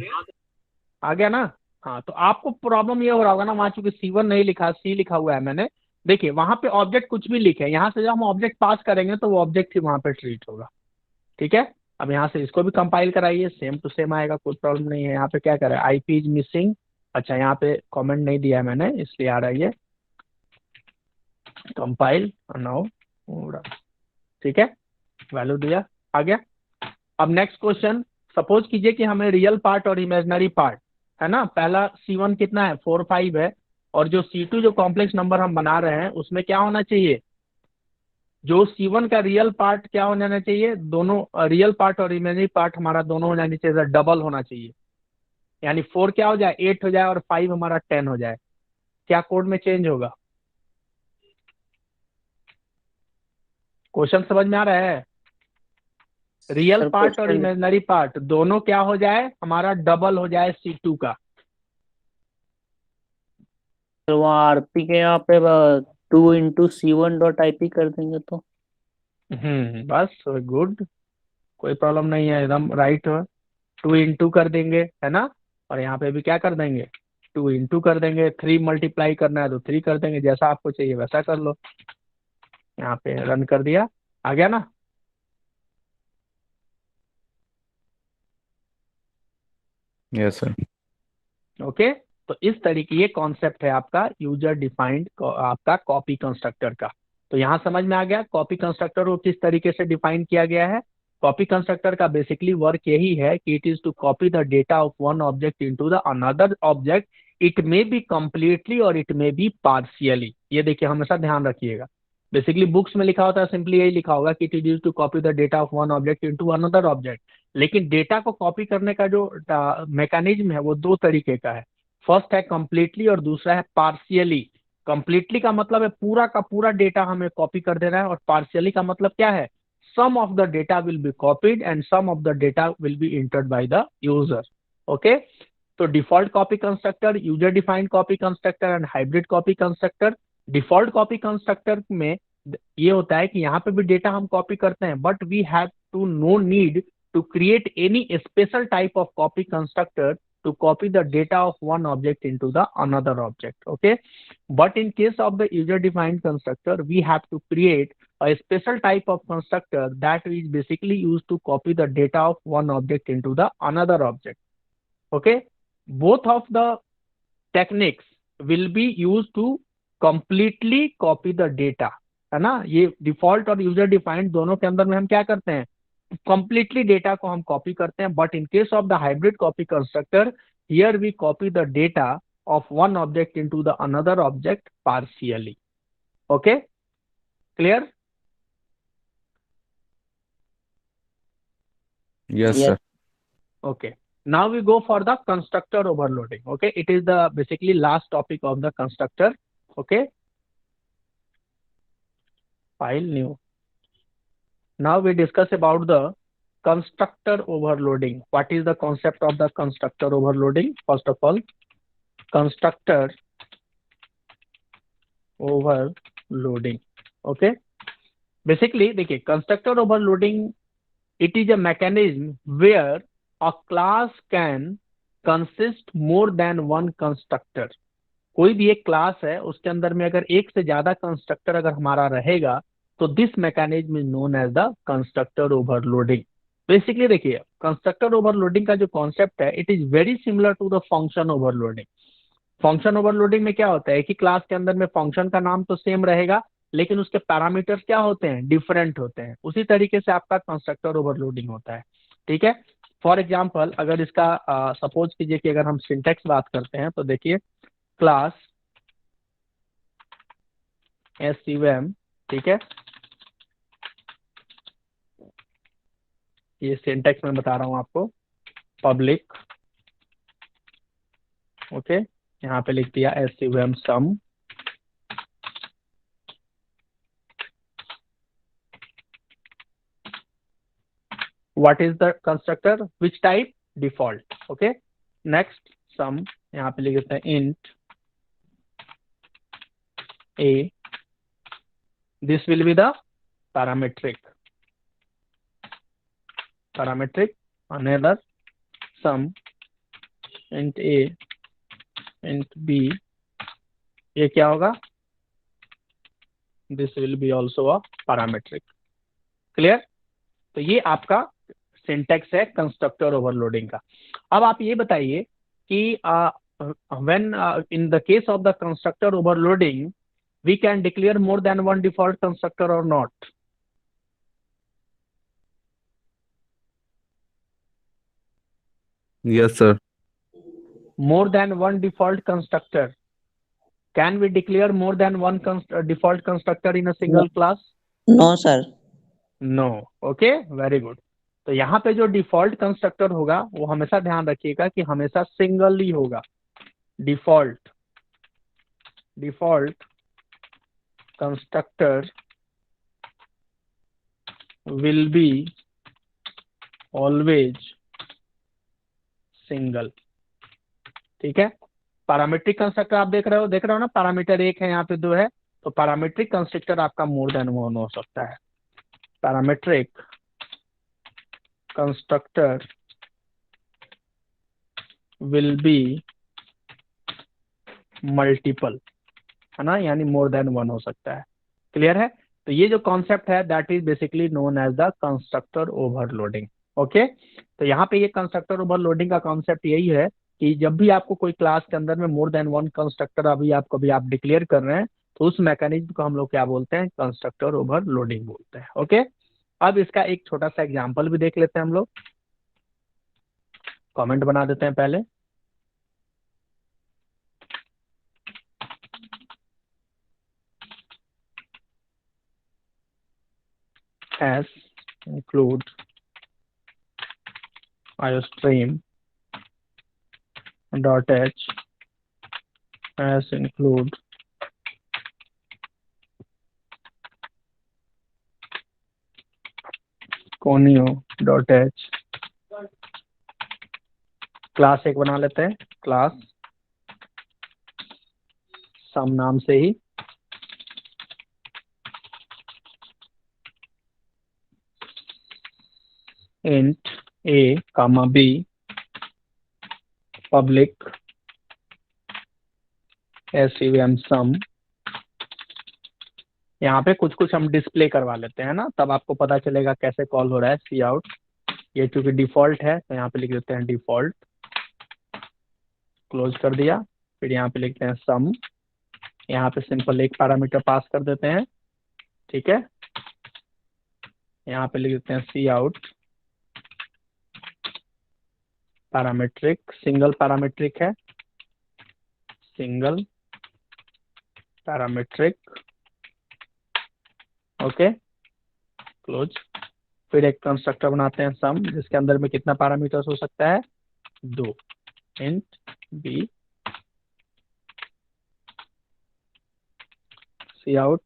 आ गया ना। हाँ, तो आपको प्रॉब्लम ये हो रहा होगा ना, वहां चूंकि C1 नहीं लिखा, C लिखा हुआ है मैंने। देखिए वहां पे ऑब्जेक्ट कुछ भी लिखे, यहाँ से जब हम ऑब्जेक्ट पास करेंगे तो वो ऑब्जेक्ट ही वहां पे ट्रीट होगा। ठीक है। अब यहाँ से इसको भी कंपाइल कराइए, सेम टू सेम आएगा, कोई प्रॉब्लम नहीं है। यहाँ पे क्या करें? IP is missing. अच्छा, यहाँ पे कमेंट नहीं दिया है मैंने, इसलिए आ रहा है ये। Compile now. ठीक है, वैल्यू दिया, आ गया। अब नेक्स्ट क्वेश्चन। सपोज कीजिए कि हमें रियल पार्ट और इमेजनरी पार्ट, है ना। पहला C1 कितना है? 4 5 है। और जो C2 जो कॉम्प्लेक्स नंबर हम बना रहे हैं, उसमें क्या होना चाहिए? जो C1 का रियल पार्ट क्या हो जाना चाहिए? दोनों रियल पार्ट और इमेजनरी पार्ट हमारा दोनों हो जानी चाहिए, डबल होना चाहिए। यानी 4 क्या हो जाए? 8 हो जाए, और 5 हमारा 10 हो जाए। क्या कोड में चेंज होगा? क्वेश्चन समझ में आ रहा है? रियल सर पार्ट और क्वेश्चन इमेजनरी पार्ट दोनों क्या हो जाए? हमारा डबल हो जाए C2 का। सर वहाँ आरपी के यहाँ पे 2 × C1 डॉट IP कर देंगे तो। बस गुड, कोई प्रॉब्लम नहीं है, एकदम राइट है। 2 × कर देंगे, है ना। और यहाँ पे भी क्या कर देंगे? 2 × कर देंगे। 3 मल्टीप्लाई करना है तो 3 कर देंगे, जैसा आपको चाहिए वैसा कर लो। यहाँ पे रन कर दिया, आ गया ना। Yes sir. ओके। तो इस तरीके ये कॉन्सेप्ट है आपका यूजर डिफाइंड आपका कॉपी कंस्ट्रक्टर का। तो यहाँ समझ में आ गया कॉपी कंस्ट्रक्टर को किस तरीके से डिफाइन किया गया है। कॉपी कंस्ट्रक्टर का बेसिकली वर्क यही है कि it is to copy the data of one object into the another object. It may be completely और इट मे बी पार्शियली। ये देखिए, हमेशा ध्यान रखिएगा। बेसिकली बुक्स में लिखा होता है, सिंपली यही लिखा होगा कि it is to copy the data of one object into another object. लेकिन डेटा को कॉपी करने का जो मैकेनिज्म है वो दो तरीके का है। फर्स्ट है कंप्लीटली और दूसरा है पार्शियली। कंप्लीटली का मतलब है पूरा का पूरा डेटा हमें कॉपी कर देना है, और पार्शियली का मतलब क्या है, some of the data will be copied and some of the data will be entered by the user. Okay, तो default copy constructor, user defined copy constructor and hybrid copy constructor. Default copy constructor में ये होता है कि यहाँ पे भी डेटा हम कॉपी करते हैं, but we have to no need to create any special type of copy constructor to copy the data of one object into the another object. Okay, but in case of the user defined constructor, we have to create a special type of constructor that is basically used to copy the data of one object into the another object. Okay, both of the techniques will be used to completely copy the data, है ना। ये डिफॉल्ट और यूजर डिफाइंड दोनों के अंदर में हम क्या करते हैं, कंप्लीटली डेटा को हम कॉपी करते हैं, but in case of the hybrid copy constructor, here we copy the data of one object into the another object partially. Okay, clear? Yes, Yes. sir. Okay, now we go for the constructor overloading. Okay, it is the basically last topic of the constructor. Okay, file new. Now we discuss about the constructor overloading. What is the concept of the constructor overloading? First of all, constructor overloading. Okay, basically देखिए constructor overloading, it is a mechanism where a class can consist more than one constructor. कोई भी एक क्लास है उसके अंदर में अगर एक से ज्यादा कंस्ट्रक्टर अगर हमारा रहेगा तो this mechanism is known as the constructor overloading. Basically देखिए कंस्ट्रक्टर ओवरलोडिंग का जो कॉन्सेप्ट है, it is very similar to the function overloading. Function overloading में क्या होता है कि क्लास के अंदर में फंक्शन का नाम तो सेम रहेगा लेकिन उसके पैरामीटर्स क्या होते हैं, डिफरेंट होते हैं। उसी तरीके से आपका कंस्ट्रक्टर ओवरलोडिंग होता है। ठीक है, फॉर एग्जाम्पल अगर इसका सपोज कीजिए कि अगर हम सिंटेक्स बात करते हैं तो देखिए क्लास SUM, ठीक है, ये सिंटेक्स में बता रहा हूं आपको, पब्लिक, ओके, यहाँ पे लिख दिया SUM sum, what is the constructor, which type, default. Okay, next sum, यहाँ पे लिख देते हैं int a, this will be the parametric, another sum int a int b, ये क्या होगा, this will be also a parametric। Clear? तो ये आपका सिंटेक्स है कंस्ट्रक्टर ओवरलोडिंग का। अब आप ये बताइए कि when in the case of the constructor overloading we can declare more than one default constructor or not? Yes, sir. More than one default constructor, can we declare more than one default constructor in a single class? No, sir. No. Okay, very good। तो यहाँ पे जो डिफॉल्ट कंस्ट्रक्टर होगा वो हमेशा ध्यान रखिएगा कि हमेशा सिंगल ही होगा। Default constructor will be always single. ठीक है, पैरामीट्रिक कंस्ट्रक्टर आप देख रहे हो ना, पैरामीटर एक है, यहाँ पे दो है, तो पैरामीट्रिक कंस्ट्रक्टर आपका मोर देन वन हो सकता है। Parametric constructor will be multiple, है ना, यानी मोर देन वन हो सकता है। क्लियर है? तो ये जो कॉन्सेप्ट है that is basically known as the constructor overloading. Okay, तो यहाँ पे ये कंस्ट्रक्टर ओवरलोडिंग का कॉन्सेप्ट यही है कि जब भी आपको कोई क्लास के अंदर में मोर देन वन कंस्ट्रक्टर अभी आप डिक्लेयर कर रहे हैं तो उस मैकेनिज्म को हम लोग क्या बोलते हैं, कंस्ट्रक्टर ओवरलोडिंग बोलते हैं। ओके, अब इसका एक छोटा सा एग्जाम्पल भी देख लेते हैं हम लोग। कमेंट बना देते हैं पहले। as include iostream dot h as include conio dot H class एक बना लेते हैं, क्लास सम नाम से ही int a comma b public sum sum। यहाँ पे कुछ कुछ हम डिस्प्ले करवा लेते हैं ना, तब आपको पता चलेगा कैसे कॉल हो रहा है सी आउट। ये चूंकि डिफॉल्ट है तो यहाँ पे लिख देते हैं डिफॉल्ट, क्लोज कर दिया। फिर यहाँ पे लिखते हैं सम, यहाँ पे सिंपल एक पैरामीटर पास कर देते हैं, ठीक है। यहाँ पे लिख देते हैं सी आउट पैरामीट्रिक, सिंगल पैरामीट्रिक है, सिंगल पैरामीट्रिक, ओके क्लोज। फिर एक कंस्ट्रक्टर बनाते हैं सम, जिसके अंदर में कितना पैरामीटर्स हो सकता है, 2, int b c out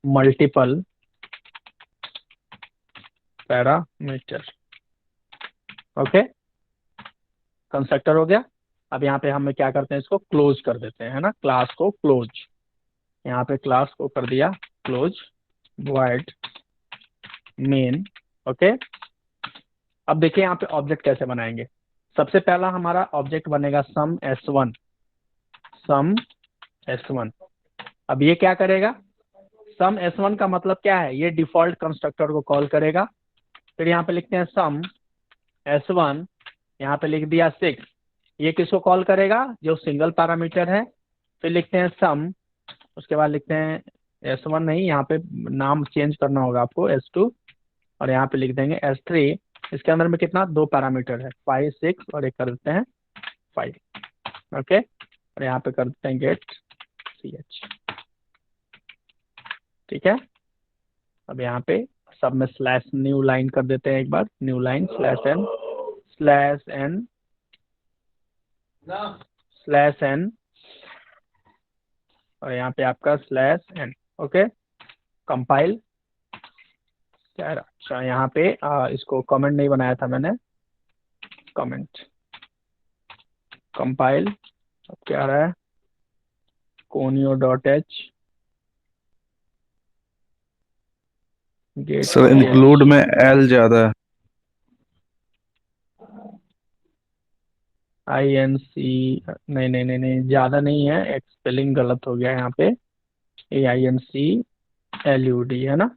multiple parameter, okay constructor हो गया। अब यहाँ पे हम क्या करते हैं, इसको क्लोज कर देते हैं, है ना, क्लास को क्लोज। यहाँ पे क्लास को कर दिया क्लोज, void मेन, ओके। अब देखिए यहाँ पे ऑब्जेक्ट कैसे बनाएंगे। सबसे पहला हमारा ऑब्जेक्ट बनेगा सम s1, सम s1। अब ये क्या करेगा, सम s1 का मतलब क्या है, ये डिफॉल्ट कंस्ट्रक्टर को कॉल करेगा। फिर यहाँ पे लिखते हैं सम s1, यहाँ पे लिख दिया 6, ये किसको कॉल करेगा, जो सिंगल पैरामीटर है। फिर लिखते हैं सम, उसके बाद लिखते हैं s1 नहीं, यहाँ पे नाम चेंज करना होगा आपको s2, और यहाँ पे लिख देंगे s3। इसके अंदर में कितना, 2 पैरामीटर है, 5 6, और एक कर देते हैं 5, ओके। और यहाँ पे कर देते हैं गेट ch, ठीक है। अब यहाँ पे सब में स्लैश न्यू लाइन कर देते हैं, एक बार न्यू लाइन स्लैश n और यहाँ पे आपका स्लैश n, ओके कंपाइल। अच्छा यहाँ पे इसको कमेंट नहीं बनाया था मैंने, कमेंट कंपाइल। अब क्या आ रहा है, conio dot h get sir include में एल ज्यादा है। INC, नहीं नहीं नहीं नहीं, ज्यादा नहीं है, एक स्पेलिंग गलत हो गया यहाँ पे, AINCLUD है ना,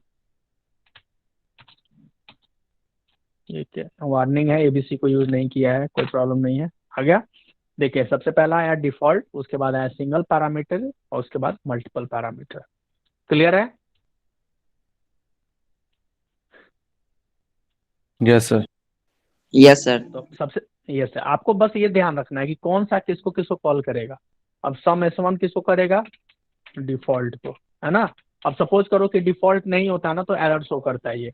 ये क्या वार्निंग है, ABC को यूज नहीं किया है, कोई प्रॉब्लम नहीं है। आ गया, देखिए सबसे पहला आया डिफॉल्ट, उसके बाद आया सिंगल पैरामीटर, और उसके बाद मल्टीपल पैरामीटर। क्लियर है? Yes sir. Yes sir. तो सबसे ये सर, आपको बस ये ध्यान रखना है कि कौन सा किसको किसको कॉल करेगा। अब सम s1 किसको करेगा, डिफॉल्ट को, है ना। अब सपोज करो कि डिफॉल्ट नहीं होता ना, तो एरर शो करता है ये।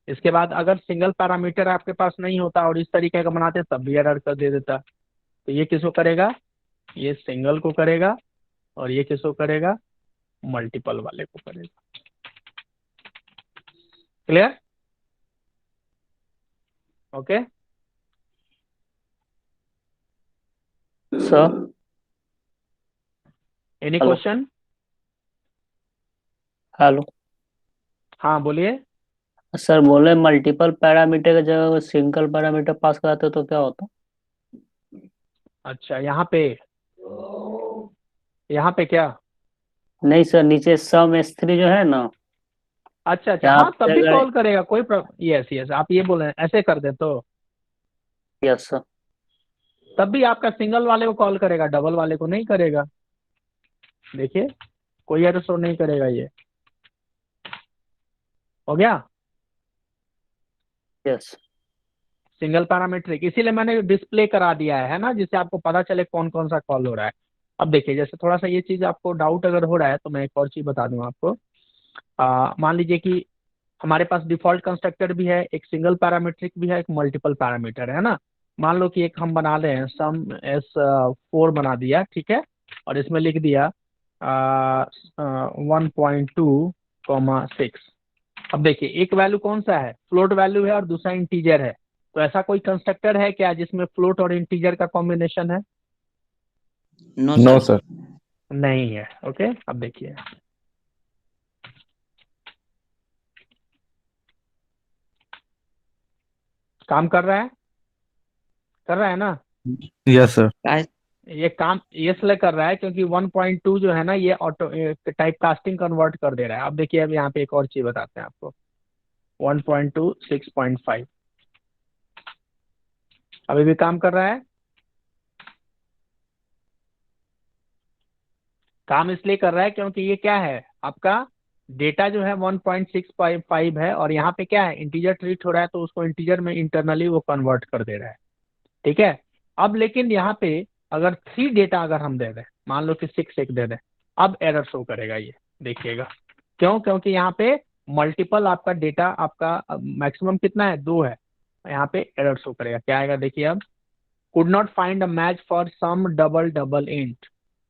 इसके बाद अगर सिंगल पैरामीटर आपके पास नहीं होता और इस तरीके का बनाते तब भी एरर कर दे देता। तो ये किसको करेगा, ये सिंगल को करेगा, और ये किसको करेगा, मल्टीपल वाले को करेगा। Clear? Okay sir any hello. Question? Hello हाँ बोलिए। सर, बोले मल्टीपल पैरामीटर की जगह सिंगल पैरामीटर पास कराते तो क्या होता? अच्छा यहाँ पे क्या, नहीं सर, नीचे सम S3 जो है ना, अच्छा यहाँ हाँ तब भी पे कॉल करेगा, कोई प्रॉब्लम। यस यस, आप ये बोल रहे हैं ऐसे कर दे तो यस सर। तब भी आपका सिंगल वाले को कॉल करेगा, डबल वाले को नहीं करेगा। देखिए कोई एरर शो नहीं करेगा, ये हो गया। यस सिंगल पैरामीट्रिक इसीलिए मैंने डिस्प्ले करा दिया है ना, जिससे आपको पता चले कौन कौन सा कॉल हो रहा है। अब देखिए जैसे थोड़ा सा ये चीज आपको डाउट अगर हो रहा है तो मैं एक और चीज बता दूं आपको। मान लीजिए कि हमारे पास डिफॉल्ट कंस्ट्रक्टर भी है, एक सिंगल पैरामीट्रिक भी है, एक मल्टीपल पैरामीटर है ना। मान लो कि एक हम बना ले सम S4 बना दिया, ठीक है, और इसमें लिख दिया 1.2, 6। अब देखिए एक वैल्यू कौन सा है, फ्लोट वैल्यू है और दूसरा इंटीजर है। तो ऐसा कोई कंस्ट्रक्टर है क्या जिसमें फ्लोट और इंटीजर का कॉम्बिनेशन है? No no sir. सर। नहीं है। ओके, अब देखिए काम कर रहा है ना? Yes sir. ये काम ये इसलिए कर रहा है क्योंकि 1.2 जो है ना ये ऑटो टाइप कास्टिंग कन्वर्ट कर दे रहा है। अब देखिए अब यहाँ पे एक और चीज बताते हैं आपको। 1.2, 6.5 अभी भी काम कर रहा है। काम इसलिए कर रहा है क्योंकि ये क्या है, आपका डेटा जो है 1.655 है और यहाँ पे क्या है, इंटीजर ट्रीट हो रहा है, तो उसको इंटीजर में इंटरनली वो कन्वर्ट कर दे रहा है। ठीक है। अब लेकिन यहाँ पे अगर 3 डेटा अगर हम दे दें, मान लो कि 6 एक दे दें, अब एरर शो करेगा ये, देखिएगा। क्यों? क्योंकि यहाँ पे मल्टीपल आपका डेटा, आपका मैक्सिमम कितना है, 2 है। यहाँ पे एरर शो करेगा, क्या आएगा देखिए अब, could not find a match for some double double int.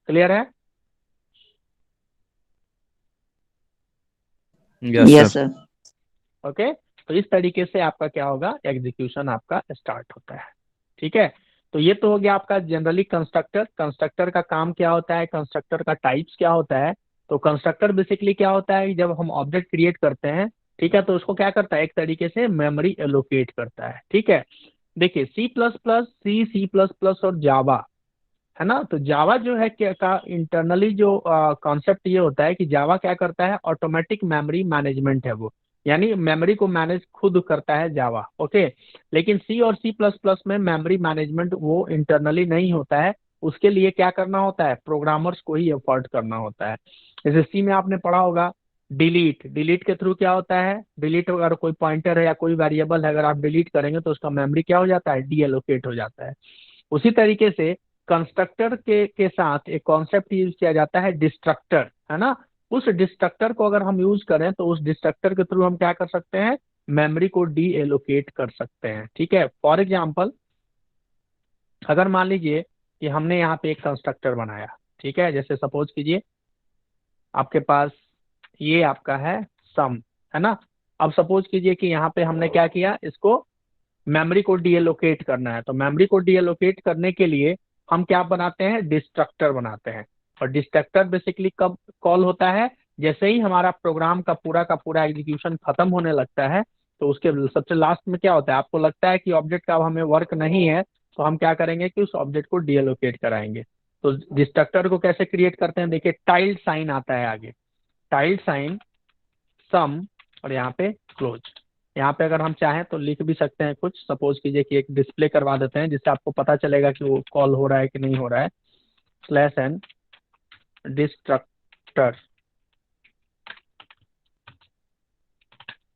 Clear है? Yes yes sir. Sir. Okay. तो इस तरीके से आपका क्या होगा, एग्जीक्यूशन आपका स्टार्ट होता है। ठीक है। तो ये तो हो गया आपका जनरली कंस्ट्रक्टर। कंस्ट्रक्टर का काम क्या होता है, कंस्ट्रक्टर का टाइप्स क्या होता है। तो कंस्ट्रक्टर बेसिकली क्या होता है, जब हम ऑब्जेक्ट क्रिएट करते हैं, ठीक है, तो उसको क्या करता है, एक तरीके से मेमोरी एलोकेट करता है। ठीक है। देखिए C plus plus, C plus plus और जावा, है ना। तो जावा जो है क्या का इंटरनली जो कॉन्सेप्ट ये होता है कि जावा क्या करता है, ऑटोमेटिक मेमोरी मैनेजमेंट है वो, यानी मेमोरी को मैनेज खुद करता है जावा। ओके। लेकिन सी और सी प्लस प्लस में मेमोरी मैनेजमेंट वो इंटरनली नहीं होता है। उसके लिए क्या करना होता है, प्रोग्रामर्स को ही एफर्ट करना होता है। जैसे सी में आपने पढ़ा होगा, डिलीट, डिलीट के थ्रू क्या होता है, डिलीट अगर कोई पॉइंटर है या कोई वेरिएबल है, अगर आप डिलीट करेंगे तो उसका मेमोरी क्या हो जाता है, डी एलोकेट हो जाता है। उसी तरीके से कंस्ट्रक्टर के साथ एक कॉन्सेप्ट यूज किया जाता है, डिस्ट्रक्टर, है ना। उस डिस्ट्रक्टर को अगर हम यूज करें तो उस डिस्ट्रक्टर के थ्रू हम क्या कर सकते हैं, मेमोरी को डी एलोकेट कर सकते हैं। ठीक है। फॉर एग्जाम्पल, अगर मान लीजिए कि हमने यहाँ पे एक कंस्ट्रक्टर बनाया, ठीक है, जैसे सपोज कीजिए आपके पास ये आपका है सम, है ना। अब सपोज कीजिए कि यहाँ पे हमने क्या किया, इसको मेमोरी को डीएलोकेट करना है। तो मेमोरी को डीएलोकेट करने के लिए हम क्या बनाते हैं, डिस्ट्रक्टर बनाते हैं। और डिस्ट्रक्टर बेसिकली कब कॉल होता है, जैसे ही हमारा प्रोग्राम का पूरा एग्जीक्यूशन खत्म होने लगता है, तो उसके सबसे लास्ट में क्या होता है, आपको लगता है कि ऑब्जेक्ट का अब हमें वर्क नहीं है, तो हम क्या करेंगे कि उस ऑब्जेक्ट को डीएलोकेट कराएंगे। तो डिस्ट्रक्टर को कैसे क्रिएट करते हैं, देखिए टाइल्ड साइन आता है आगे, टाइल्ड साइन सम और यहाँ पे क्लोज। यहाँ पे अगर हम चाहें तो लिख भी सकते हैं कुछ, सपोज कीजिए कि एक डिस्प्ले करवा देते हैं जिससे आपको पता चलेगा कि वो कॉल हो रहा है कि नहीं हो रहा है। Slash n destructor.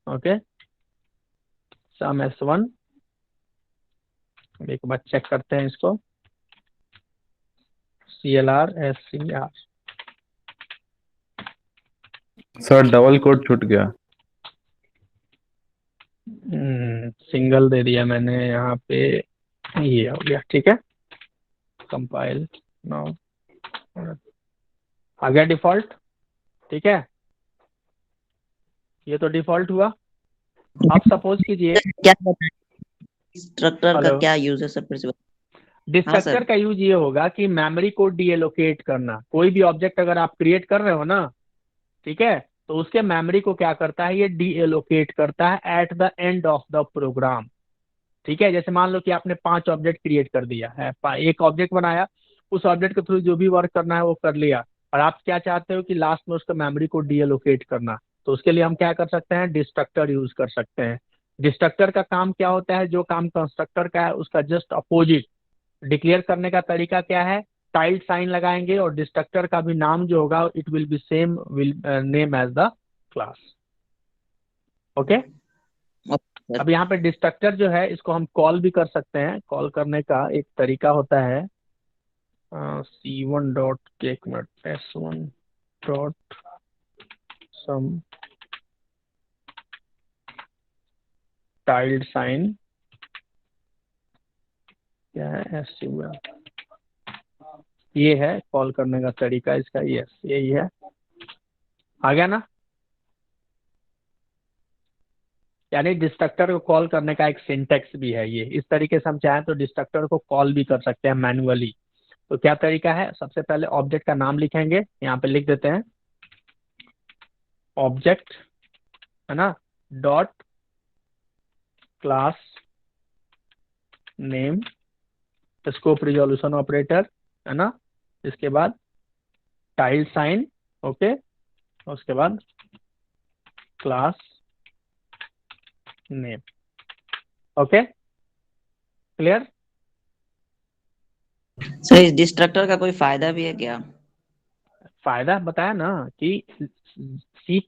Okay, sum S1, एक बार चेक करते हैं इसको, CLR SCR। Sir double quote छूट गया। सिंगल दे दिया मैंने यहाँ पे, ये हो गया। ठीक है, कंपाइल नाउ, आ गया डिफॉल्ट। ठीक है, ये तो डिफॉल्ट हुआ। अब सपोज कीजिए, क्या डिस्ट्रक्टर का हेलो, क्या यूज है सर, फिर से हाँ डिस्ट्रक्टर सर। का यूज ये होगा कि मेमोरी को डीएलोकेट करना। कोई भी ऑब्जेक्ट अगर आप क्रिएट कर रहे हो ना, ठीक है, तो उसके मेमोरी को क्या करता है, ये डीएलोकेट करता है at the end of the program. ठीक है। जैसे मान लो कि आपने 5 ऑब्जेक्ट क्रिएट कर दिया है, एक ऑब्जेक्ट बनाया, उस ऑब्जेक्ट के थ्रू जो भी वर्क करना है वो कर लिया, और आप क्या चाहते हो कि लास्ट में उसका मेमोरी को डीएलोकेट करना। तो उसके लिए हम क्या कर सकते हैं, डिस्ट्रक्टर यूज कर सकते हैं। डिस्ट्रक्टर का काम क्या होता है, जो काम कंस्ट्रक्टर का है उसका जस्ट अपोजिट। डिक्लेयर करने का तरीका क्या है, टाइल्ड साइन लगाएंगे और डिस्ट्रक्टर का भी नाम जो होगा it will be same will name as the class. Okay. Sir अब यहाँ पे डिस्ट्रक्टर जो है इसको हम कॉल भी कर सकते हैं। कॉल करने का एक तरीका होता है C1 डॉट के, एक मिनट, S1 डॉट सम टाइल्ड साइन, क्या है SUL, ये है कॉल करने का तरीका इसका, यस यही है। आ गया ना? यानी डिस्ट्रक्टर को कॉल करने का एक सिंटेक्स भी है ये। इस तरीके से हम चाहें तो डिस्ट्रक्टर को कॉल भी कर सकते हैं मैन्युअली। तो क्या तरीका है, सबसे पहले ऑब्जेक्ट का नाम लिखेंगे, यहाँ पे लिख देते हैं ऑब्जेक्ट, है ना, dot class name, scope resolution operator, है ना, इसके बाद टाइल साइन, ओके, उसके बाद class name, okay, clear? Sir इस डिस्ट्रक्टर का कोई फायदा भी है क्या? फायदा बताया ना कि C++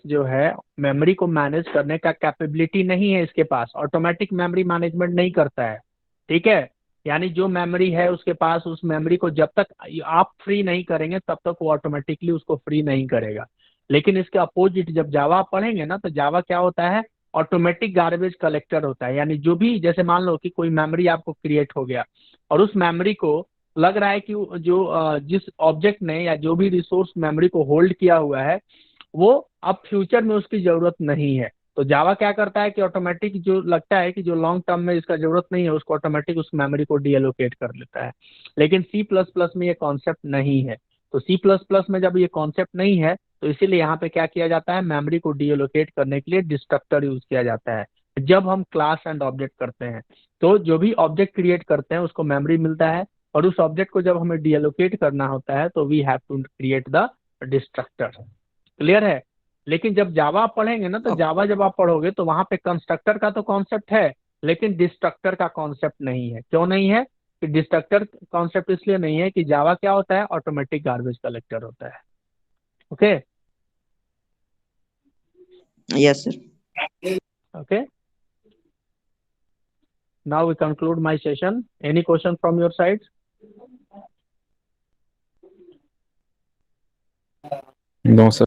जो है मेमोरी को मैनेज करने का कैपेबिलिटी नहीं है इसके पास, ऑटोमेटिक मेमोरी मैनेजमेंट नहीं करता है, ठीक है। यानी जो मेमोरी है उसके पास, उस मेमोरी को जब तक आप फ्री नहीं करेंगे तब तक वो ऑटोमेटिकली उसको फ्री नहीं करेगा। लेकिन इसके अपोजिट जब जावा पढ़ेंगे ना, तो जावा क्या होता है, ऑटोमेटिक गार्बेज कलेक्टर होता है। यानी जो भी, जैसे मान लो कि कोई मेमोरी आपको क्रिएट हो गया और उस मेमोरी को लग रहा है कि जिस ऑब्जेक्ट ने या जो भी रिसोर्स मेमोरी को होल्ड किया हुआ है वो अब फ्यूचर में उसकी जरूरत नहीं है, तो जावा क्या करता है कि ऑटोमेटिक जो लगता है कि जो लॉन्ग टर्म में इसका जरूरत नहीं है उसको ऑटोमेटिक उस मेमोरी को डीएलोकेट कर लेता है। लेकिन C++ में ये कॉन्सेप्ट नहीं है। तो C++ में जब ये कॉन्सेप्ट नहीं है तो इसीलिए यहाँ पे क्या किया जाता है, मेमोरी को डीएलोकेट करने के लिए डिस्ट्रक्टर यूज किया जाता है। जब हम क्लास एंड ऑब्जेक्ट करते हैं तो जो भी ऑब्जेक्ट क्रिएट करते हैं उसको मेमोरी मिलता है, और उस ऑब्जेक्ट को जब हमें डीएलोकेट करना होता है तो we have to create the destructor. Clear है? लेकिन जब जावा आप पढ़ेंगे ना, तो जावा जब आप पढ़ोगे तो वहां पे कंस्ट्रक्टर का तो कॉन्सेप्ट है लेकिन डिस्ट्रक्टर का कॉन्सेप्ट नहीं है। क्यों नहीं है? कि डिस्ट्रक्टर कॉन्सेप्ट इसलिए नहीं है कि जावा क्या होता है, ऑटोमेटिक गार्बेज कलेक्टर होता है। Okay yes sir. Okay, now we conclude my session. Any question from your side? No sir.